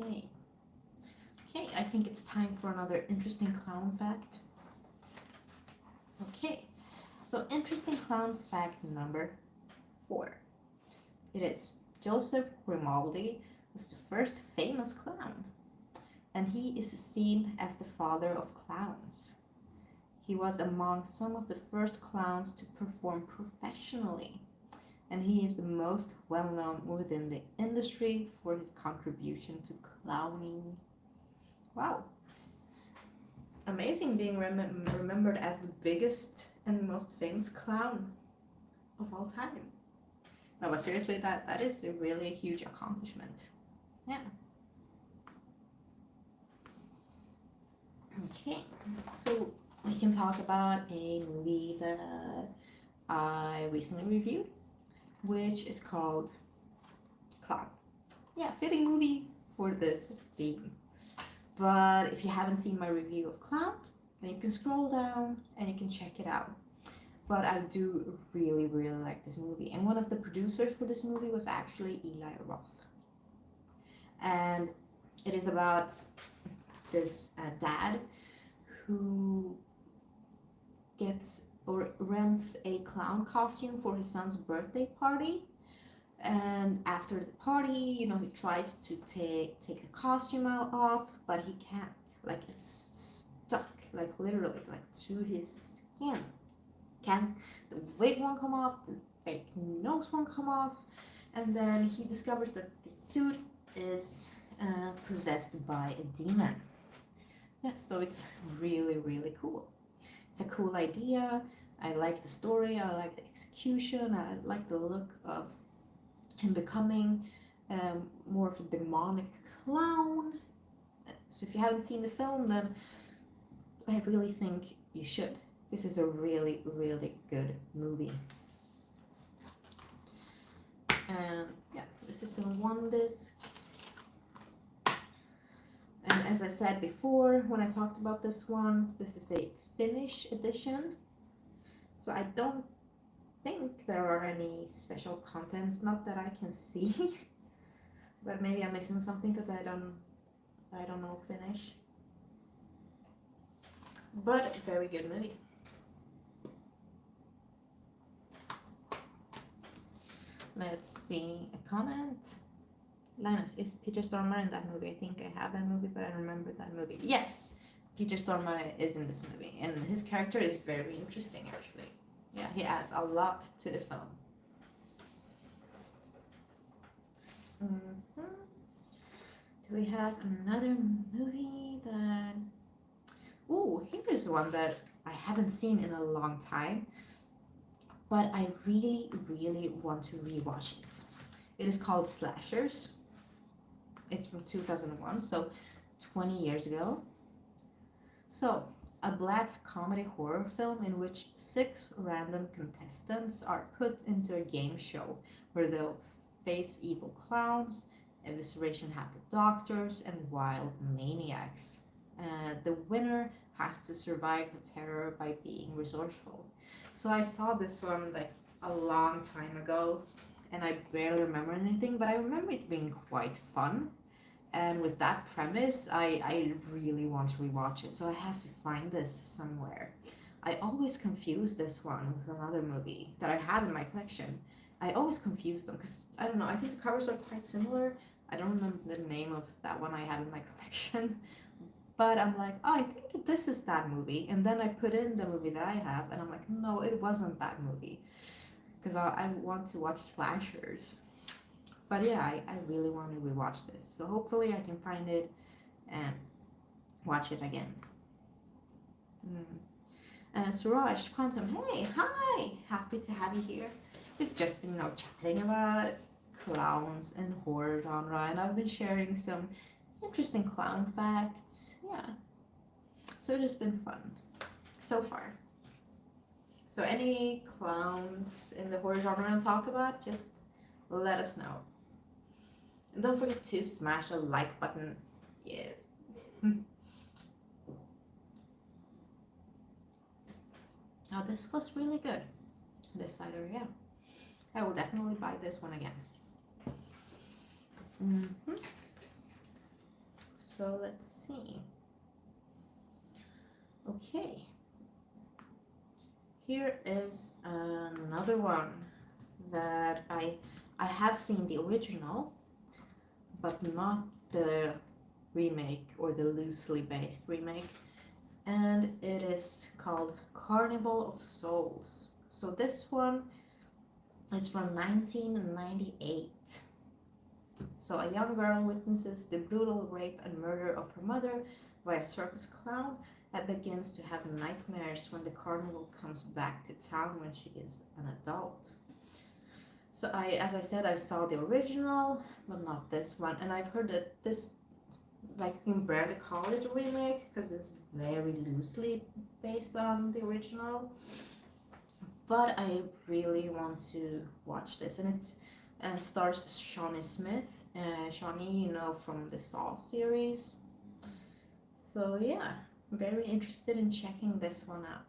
Okay. Okay, I think it's time for another interesting clown fact. Okay, so interesting clown fact number 4. It is Joseph Grimaldi was the first famous clown, and he is seen as the father of clowns. He was among some of the first clowns to perform professionally, and he is the most well known within the industry for his contribution to clowning. Wow. Amazing being remembered as the biggest and most famous clown of all time. No, but seriously, that is a really huge accomplishment. Yeah. Okay, so we can talk about a movie that I recently reviewed, which is called Clown. Yeah, fitting movie for this theme. But if you haven't seen my review of Clown, then you can scroll down and you can check it out. But I do really, really like this movie. And one of the producers for this movie was actually Eli Roth. And it is about this dad who gets or rents a clown costume for his son's birthday party. And after the party, you know, he tries to take the costume off, but he can't. Like, it's stuck, like literally, like to his skin. Can't the wig won't come off, the fake nose won't come off, and then he discovers that the suit is possessed by a demon. Yeah, so it's really, really cool. It's a cool idea. I like the story, I like the execution, I like the look of him becoming more of a demonic clown. So if you haven't seen the film, then I really think you should. This is a really, really good movie. And yeah, this is a 1 disc. And as I said before, when I talked about this one, this is a Finnish edition. So I don't think there are any special contents, not that I can see. But maybe I'm missing something because I don't know Finnish. But very good movie. Let's see a comment. Linus, is Peter Stormare in that movie? I think I have that movie, but I don't remember that movie. Yes, Peter Stormare is in this movie, and his character is very interesting, actually. Yeah, he adds a lot to the film. Mm-hmm. Do we have another movie that... Ooh, here's one that I haven't seen in a long time, but I really, really want to rewatch it. It is called Slashers. It's from 2001, so 20 years ago. So, a black comedy horror film in which 6 random contestants are put into a game show where they'll face evil clowns, evisceration happy doctors, and wild maniacs. The winner has to survive the terror by being resourceful. So I saw this one like a long time ago, and I barely remember anything, but I remember it being quite fun. And with that premise, I really want to rewatch it, so I have to find this somewhere. I always confuse this one with another movie that I have in my collection. I always confuse them because, I don't know, I think the covers are quite similar. I don't remember the name of that one I have in my collection. But I'm like, oh, I think this is that movie. And then I put in the movie that I have, and I'm like, no, it wasn't that movie. Because I want to watch slashers. But yeah, I really want to rewatch this. So hopefully I can find it and watch it again. Suraj, Quantum, hey, hi! Happy to have you here. We've just been, chatting about clowns and horror genre, and I've been sharing some interesting clown facts. Yeah. So it has been fun so far. So any clowns in the horror genre to talk about, just let us know. And don't forget to smash a like button. Yes. Now this was really good. This cider, yeah. I will definitely buy this one again. So let's see. Okay. Here is another one that I have seen the original, but not the remake or the loosely based remake. And it is called Carnival of Souls. So this one is from 1998. So a young girl witnesses the brutal rape and murder of her mother by a circus clown that begins to have nightmares when the carnival comes back to town when she is an adult. So as I said, I saw the original, but not this one. And I've heard that this, like, you can barely call it a remake because it's very loosely based on the original. But I really want to watch this, and it stars Shawnee Smith. Shawnee, from the Saw series. So yeah, I'm very interested in checking this one out.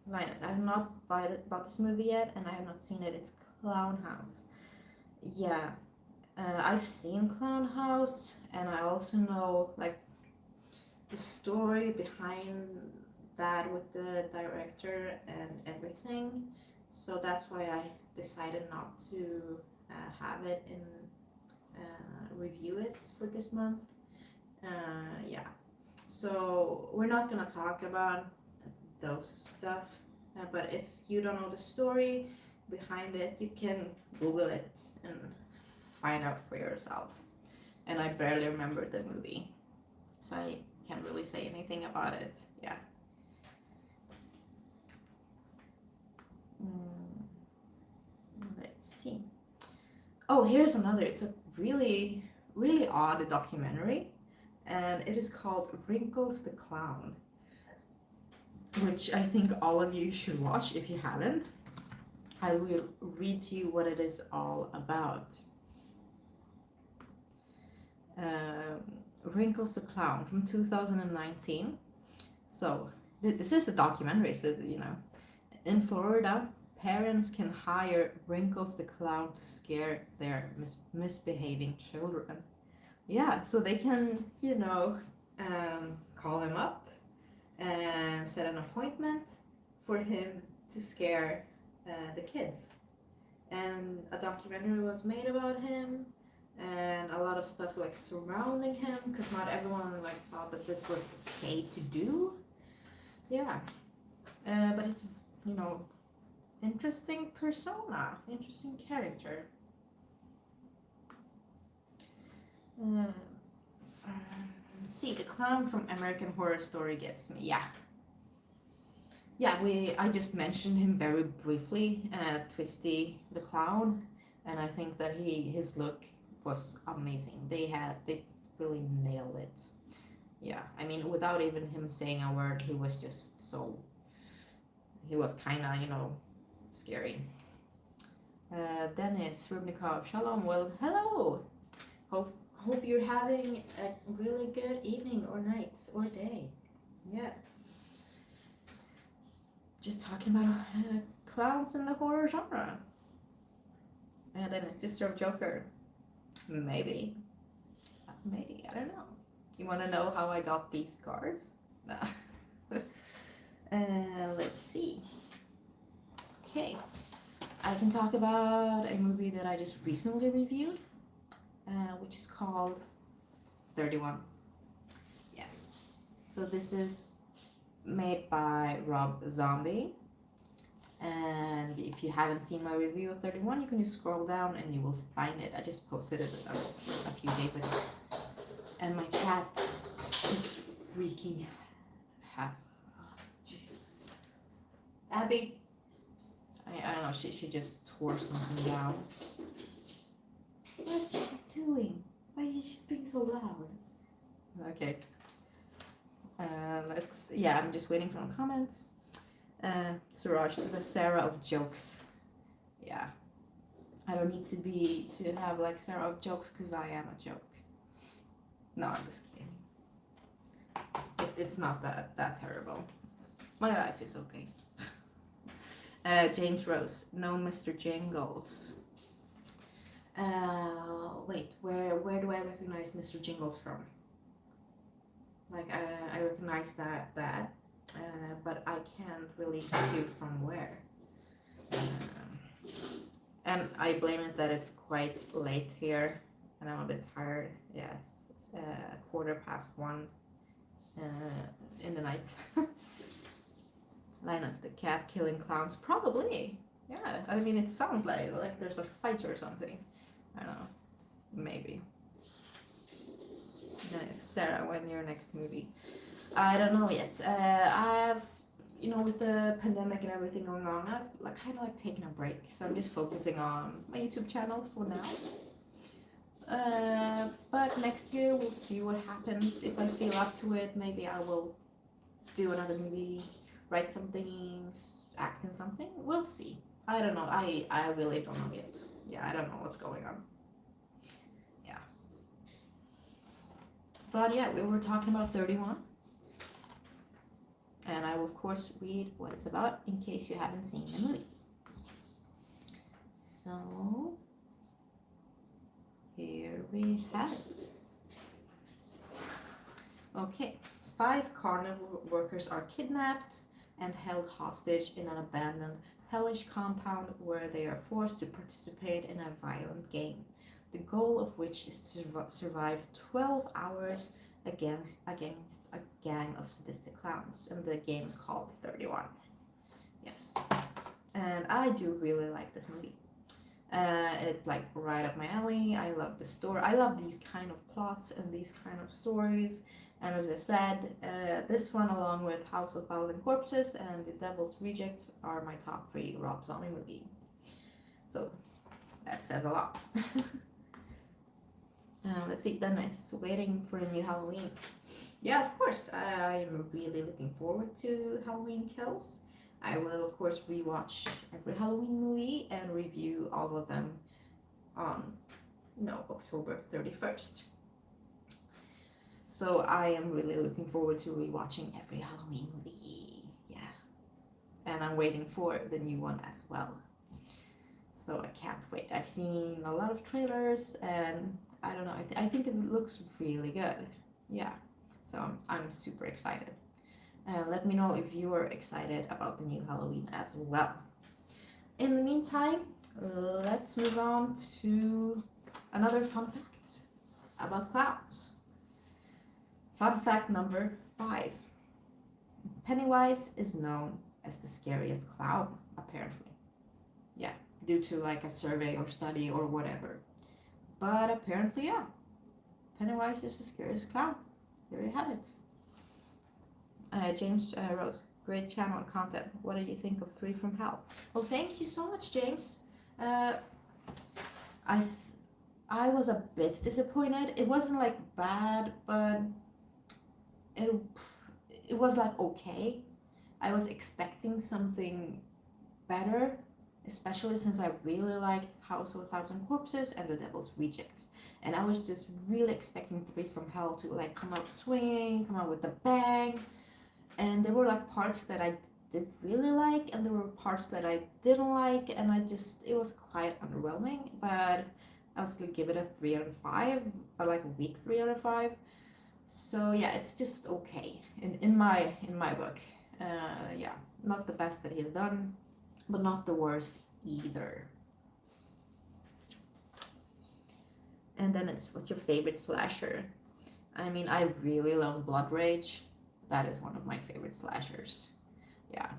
Linus, I have not bought this movie yet, and I have not seen it. It's Clown House. Yeah, I've seen Clown House, and I also know like the story behind that with the director and everything. So that's why I decided not to have it in review it for this month. Yeah, so we're not gonna talk about those stuff, but if you don't know the story behind it, you can Google it and find out for yourself. And I barely remember the movie, so I can't really say anything about it. Yeah. Let's see. Oh, here's another. It's a really, really odd documentary, and it is called Wrinkles the Clown, which I think all of you should watch if you haven't. I will read to you what it is all about. Wrinkles the Clown from 2019. So this is a documentary, so in Florida, parents can hire Wrinkles the Clown to scare their misbehaving children. Yeah, so they can, call him up and set an appointment for him to scare the kids. And a documentary was made about him, and a lot of stuff like surrounding him, because not everyone like thought that this was okay to do. Yeah, but he's interesting persona, interesting character. Let's see, the clown from American Horror Story gets me. Yeah, I just mentioned him very briefly, Twisty the Clown, and I think that his look was amazing. They really nailed it. Yeah, I mean, without even him saying a word, he was kind of, scary. Dennis Rubnikov, shalom. Well, hello. Hope you're having a really good evening or night or day. Yeah. Just talking about clowns in the horror genre. And then a Sister of Joker. Maybe, I don't know. You want to know how I got these scars? No. Let's see. Okay, I can talk about a movie that I just recently reviewed, which is called 31. Yes. So this is made by Rob Zombie. And if you haven't seen my review of 31, you can just scroll down and you will find it. I just posted it a few days ago. And my cat is wreaking havoc. Abby, I don't know, she just tore something down. What's she doing? Why is she being so loud? Okay. I'm just waiting for the comments. Suraj, the Sarah of jokes. Yeah. I don't need to have like Sarah of jokes because I am a joke. No, I'm just kidding. It's not that terrible. My life is okay. James Rose, no Mr. Jingles. Wait, where do I recognize Mr. Jingles from? Like I recognize that, but I can't really compute from where. And I blame it that it's quite late here, and I'm a bit tired. Yeah, it's 1:15 in the night. Linus, the cat killing clowns, probably. Yeah, I mean it sounds like there's a fight or something. I don't know, maybe. Nice. Sarah, when your next movie? I don't know yet. I've, with the pandemic and everything going on, I've kind of taken a break. So I'm just focusing on my YouTube channel for now. But next year we'll see what happens. If I feel up to it, maybe I will do another movie, write something, act in something. We'll see. I don't know. I really don't know yet. Yeah, I don't know what's going on. Yeah. But yeah, we were talking about 31. And I will of course read what it's about in case you haven't seen the movie. So here we have it. Okay, 5 carnival workers are kidnapped and held hostage in an abandoned hellish compound where they are forced to participate in a violent game, the goal of which is to survive 12 hours against a gang of sadistic clowns, and the game is called 31. Yes, and I do really like this movie. It's like right up my alley. I love the story. I love these kind of plots and these kind of stories. And as I said, this one along with House of Thousand Corpses and The Devil's Reject are my top 3 Rob Zombie movie. So that says a lot. Let's see, Dennis, waiting for a new Halloween. Yeah, of course. I'm really looking forward to Halloween Kills. I will, of course, rewatch every Halloween movie and review all of them on, October 31st. So I am really looking forward to rewatching every Halloween movie. Yeah. And I'm waiting for the new one as well. So I can't wait. I've seen a lot of trailers and I don't know, I think it looks really good. Yeah. So I'm super excited. Let me know if you are excited about the new Halloween as well. In the meantime, let's move on to another fun fact about clowns. Fun fact number 5. Pennywise is known as the scariest clown, apparently. Yeah, due to like a survey or study or whatever. But apparently, yeah, Pennywise is the scariest clown. There you have it. James Rose, great channel and content. What do you think of 3 from Hell? Well, thank you so much, James. I I was a bit disappointed. It wasn't like bad, but it it was like okay. I was expecting something better, especially since I really liked House of a Thousand Corpses and The Devil's Rejects. And I was just really expecting 3 from Hell to like come out swinging, come out with a bang. And there were like parts that I did really like, and there were parts that I didn't like, and it was quite underwhelming. But I would still give it a 3 out of 5, or like a weak 3 out of 5. So yeah, it's just okay in my book. Yeah, not the best that he has done, but not the worst either. And then it's, what's your favorite slasher? I mean, I really love Blood Rage. That is one of my favorite slashers. Yeah,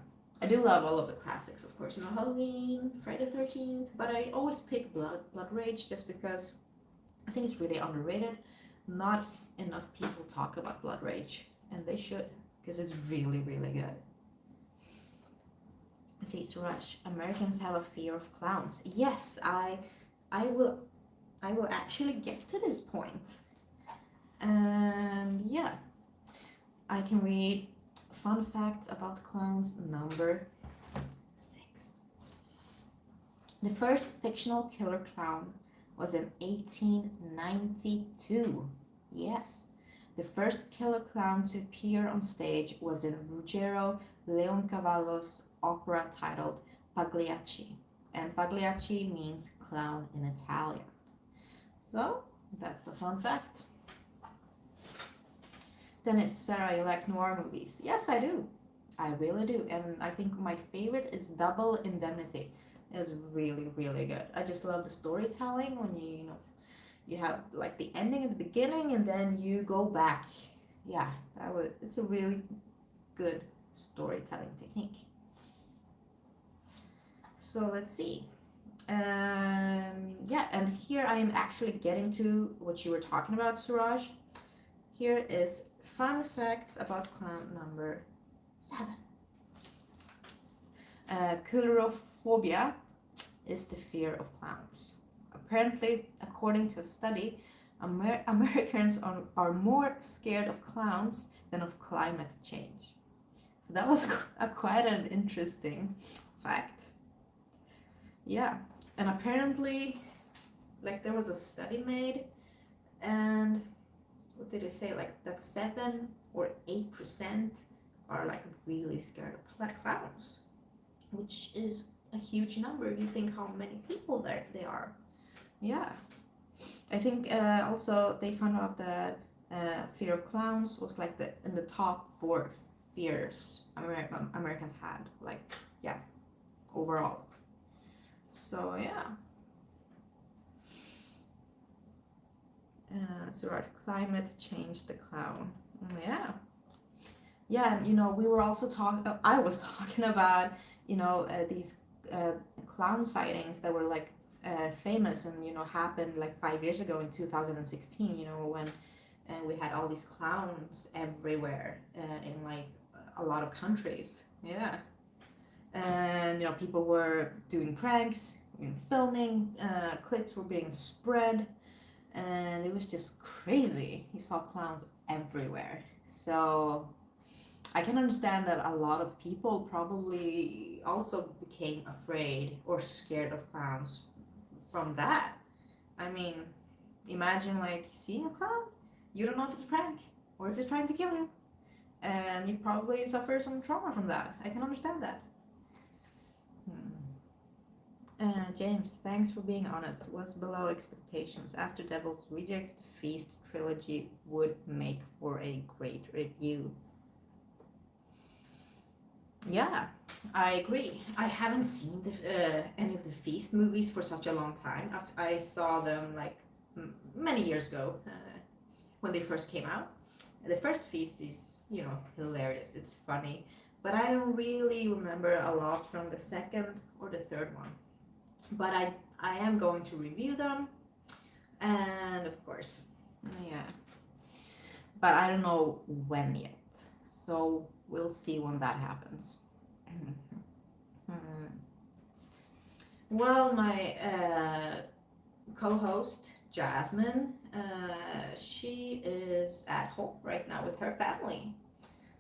I do love all of the classics, of course. You know, Halloween, Friday the 13th, but I always pick Blood Rage just because I think it's really underrated. Not enough people talk about Blood Rage, and they should, because it's really, really good. See, Suraj, Americans have a fear of clowns. Yes, I will actually get to this point. And yeah, I can read fun fact about clowns number 6. The first fictional killer clown was in 1892. Yes, the first killer clown to appear on stage was in Ruggero Leoncavallo's opera titled Pagliacci. And Pagliacci means clown in Italian. So, that's the fun fact. Then it's, Sarah, you like noir movies? Yes, I do. I really do. And I think my favorite is Double Indemnity. It's really, really good. I just love the storytelling when you have like the ending at the beginning and then you go back. Yeah, it's a really good storytelling technique. So let's see. Yeah, and here I am actually getting to what you were talking about, Suraj. Here is fun facts about clown number 7. Coulrophobia is the fear of clowns. Apparently, according to a study, Americans are more scared of clowns than of climate change. So that was quite an interesting fact. Yeah, and apparently, like there was a study made, and what did they say? Like that 7 or 8% are like really scared of clowns, which is a huge number. You think how many people there are. Yeah, I think also they found out that fear of clowns was like in the top 4 fears Americans had, like, yeah, overall. So yeah. So right, climate change the clown. Yeah. Yeah, and we were also talking, I was talking about, these clown sightings that were like famous and, happened like 5 years ago in 2016, when we had all these clowns everywhere in like a lot of countries. Yeah. And, people were doing pranks, filming, clips were being spread, and it was just crazy. You saw clowns everywhere. So I can understand that a lot of people probably also became afraid or scared of clowns from that. I mean, imagine like seeing a clown, you don't know if it's a prank. or if it's trying to kill you. And you probably suffer some trauma from that. I can understand that. James, thanks for being honest. Was below expectations. After Devil's Rejects, the Feast trilogy would make for a great review. Yeah, I agree. I haven't seen any of the Feast movies for such a long time. I saw them like many years ago when they first came out. The first Feast is, hilarious. It's funny, but I don't really remember a lot from the second or the third one. But I am going to review them, and of course, yeah. But I don't know when yet, so we'll see when that happens. Well, my co-host Jasmine, she is at home right now with her family.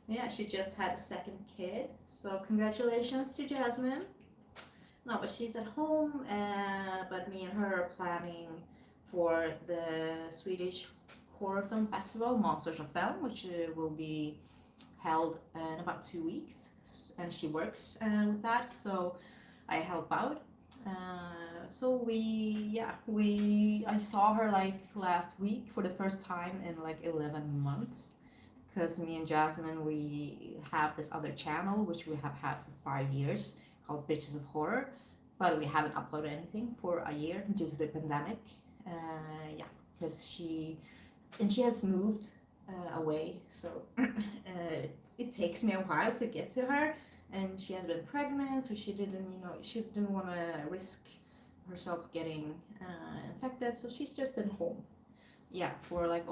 Yeah, she just had a second kid, so congratulations to Jasmine. No, but she's at home, but me and her are planning for the Swedish horror film festival, Monsters of Film, which will be held in about 2 weeks. And she works with that, so I help out. I saw her like last week for the first time in like 11 months. Because me and Jasmine, we have this other channel, which we have had for 5 years, called Bitches of Horror, but we haven't uploaded anything for a year due to the pandemic. Because she has moved away, so it takes me a while to get to her, and she has been pregnant, so she didn't want to risk herself getting infected, so she's just been home. Yeah, for like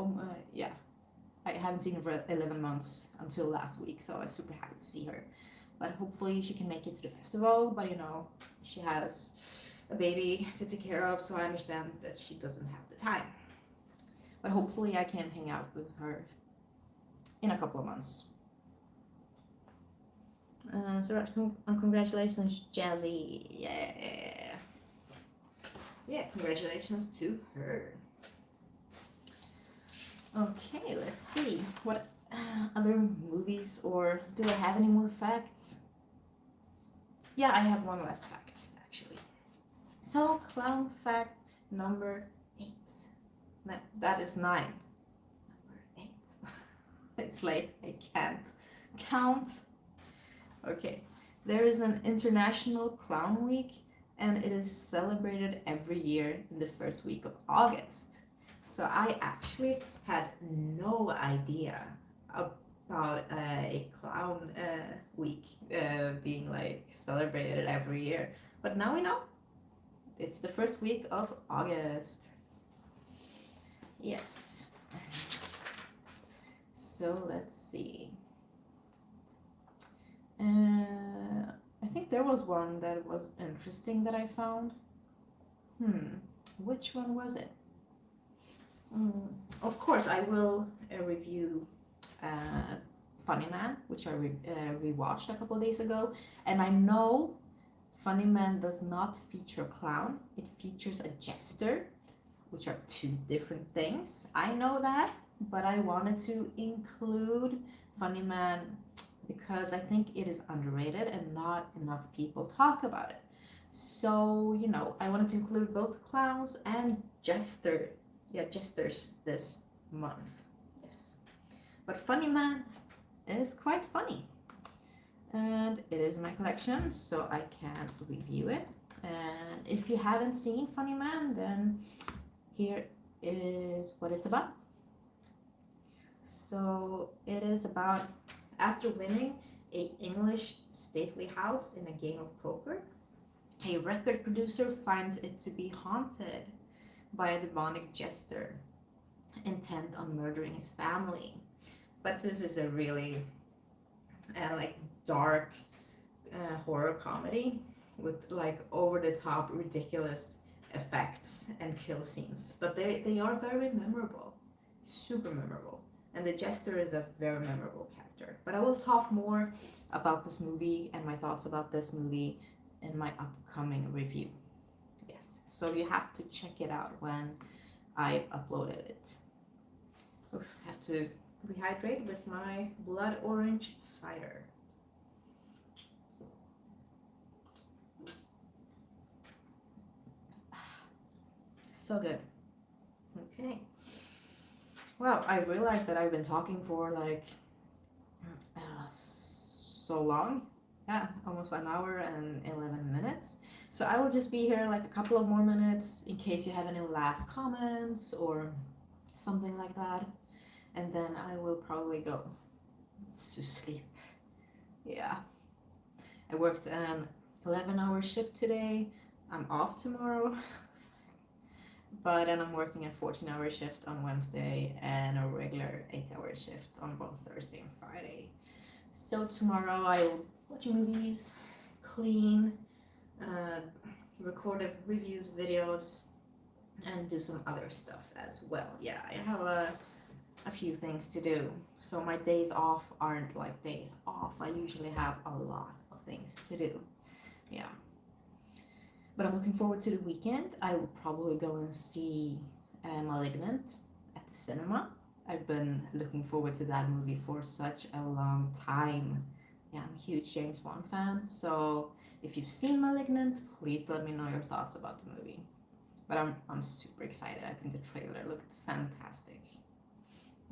I haven't seen her for 11 months until last week, so I was super happy to see her. But hopefully she can make it to the festival, but she has a baby to take care of, so I understand that she doesn't have the time. But hopefully I can hang out with her in a couple of months. Congratulations, Jazzy. Yeah, congratulations to her. Okay, let's see. What other movies, or do I have any more facts? Yeah, I have one last fact, actually. So, clown fact number 8. That is 9. Number 8. It's late, I can't count. Okay, there is an International Clown Week, and it is celebrated every year in the first week of August. So I actually had no idea about a clown week being like celebrated every year. But now we know. It's the first week of August. Yes. So let's see. I think there was one that was interesting that I found. Which one was it? Of course, I will review Funny Man, which I rewatched a couple of days ago. And I know Funny Man does not feature a clown, it features a jester, which are 2 different things. I know that, but I wanted to include Funny Man because I think it is underrated and not enough people talk about it. So, I wanted to include both clowns and jesters this month. Yes. But Funny Man is quite funny. And it is in my collection, so I can review it. And if you haven't seen Funny Man, then here is what it's about. So it is about, after winning an English stately house in a game of poker, a record producer finds it to be haunted by a demonic jester intent on murdering his family. But this is a really dark horror comedy with like over the top ridiculous effects and kill scenes, but they are very memorable, super memorable, and the jester is a very memorable character. But I will talk more about this movie and my thoughts about this movie in my upcoming review. Yes, so you have to check it out when I've uploaded it. I have to rehydrate with my blood orange cider. So good. Okay. Well, I realized that I've been talking for like so long. Yeah, almost an hour and 11 minutes. So I will just be here like a couple of more minutes in case you have any last comments or something like that. And then I will probably go to sleep. Yeah. I worked an 11-hour shift today. I'm off tomorrow. But then I'm working a 14-hour shift on Wednesday and a regular 8-hour shift on both Thursday and Friday. So tomorrow I will watch movies, clean, uh, record reviews, videos, and do some other stuff as well. Yeah, I have a few things to do. So my days off aren't like days off. I usually have a lot of things to do. Yeah. But I'm looking forward to the weekend. I will probably go and see Malignant at the cinema. I've been looking forward to that movie for such a long time. Yeah, I'm a huge James Bond fan, so if you've seen Malignant, please let me know your thoughts about the movie. But I'm super excited. I think the trailer looked fantastic.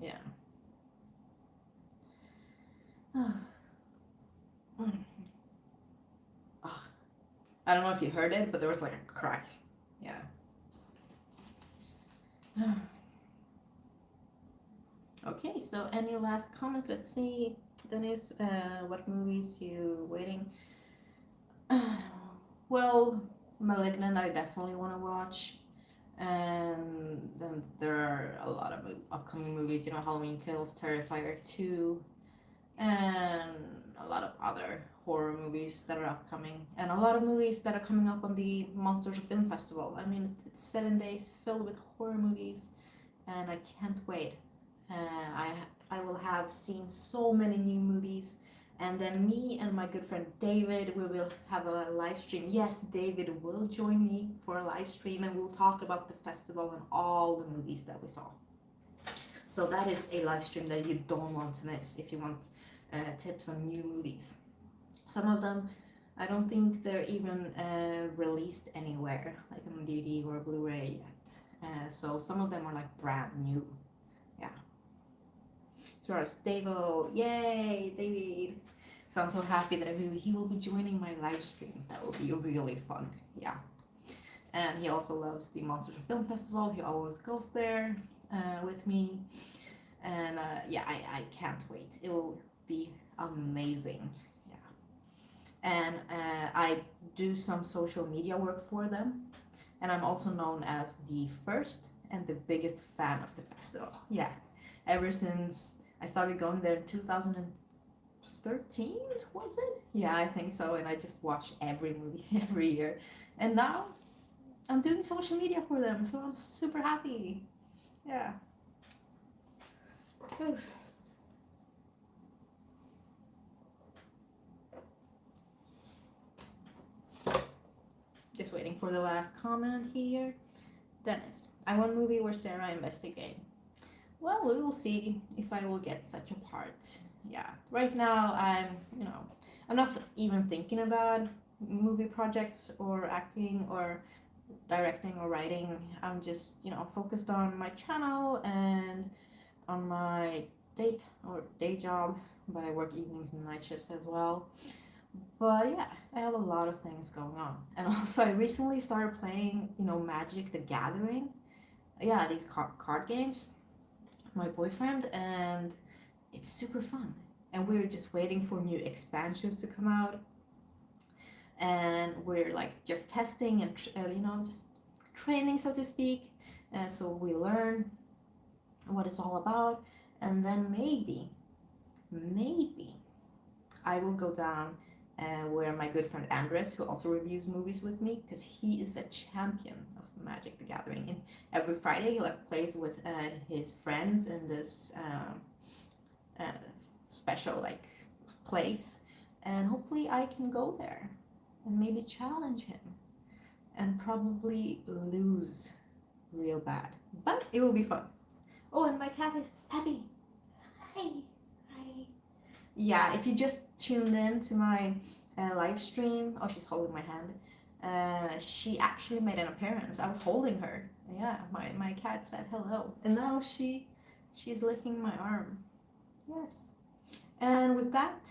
Yeah. I don't know if you heard it, but there was like a crack. Yeah. Okay, so any last comments? Let's see, Dennis, what movies you waiting? Well, Malignant I definitely want to watch. And then there are a lot of upcoming movies, you know, Halloween Kills, Terrifier 2, and a lot of other horror movies that are upcoming, and a lot of movies that are coming up on the Monsters of Film Festival. I mean, it's 7 days filled with horror movies, and I can't wait. I will have seen so many new movies, and then me and my good friend David, we will have a live stream. Yes, David will join me for a live stream, and we'll talk about the festival and all the movies that we saw. So that is a live stream that you don't want to miss if you want tips on new movies. Some of them, I don't think they're even released anywhere, like on DVD or Blu-ray yet. So some of them are like brand new. Yeah. So there's Davo, yay, David. So I'm so happy that he will be joining my live stream. That will be really fun. Yeah. And he also loves the Monsters of Film Festival. He always goes there with me. And yeah, I can't wait. It will be amazing. Yeah. And I do some social media work for them. And I'm also known as the first and the biggest fan of the festival. Yeah. Ever since I started going there in 2013, was it? Yeah, I think so. And I just watch every movie every year. And now I'm doing social media for them, so I'm super happy. Yeah. Oof. Just waiting for the last comment here. Dennis, I want a movie where Sarah investigates. Well, we will see if I will get such a part. Yeah, right now I'm not even thinking about movie projects or acting or directing or writing. I'm just, focused on my channel and on my day job, but I work evenings and night shifts as well. But yeah, I have a lot of things going on. And also I recently started playing, Magic the Gathering. Yeah, these card games. My boyfriend, and it's super fun. And we're just waiting for new expansions to come out. And we're like just testing and just training, so to speak. So we learn what it's all about, and then maybe I will go down where my good friend Andres, who also reviews movies with me, because he is a champion of Magic the Gathering. And every Friday he plays with his friends in this special place, and hopefully I can go there and maybe challenge him and probably lose real bad, but it will be fun. Oh, and my cat is happy. Hi. Hi. Yeah, if you just tuned in to my live stream, oh, she's holding my hand. She actually made an appearance. I was holding her. Yeah, my cat said hello, and now she's licking my arm. Yes. And with that,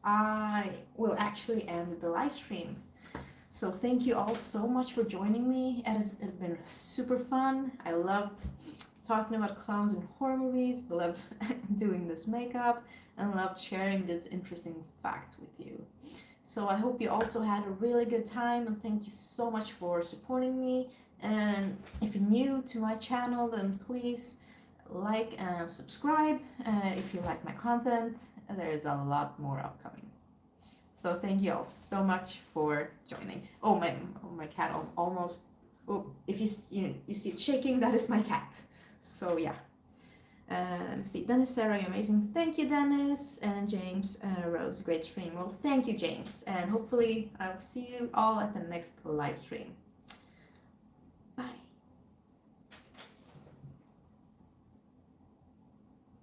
I will actually end the live stream. So thank you all so much for joining me. It's been super fun. I loved talking about clowns in horror movies, loved doing this makeup, and loved sharing this interesting facts with you. So I hope you also had a really good time, and thank you so much for supporting me. And if you're new to my channel, then please like and subscribe if you like my content. There's a lot more upcoming. So thank you all so much for joining. Oh, my cat almost. Oh, if you see it shaking, that is my cat. So yeah. Let's see, Dennis, Sarah, you're amazing. Thank you, Dennis. And James Rose, great stream. Well, thank you, James. And hopefully I'll see you all at the next live stream.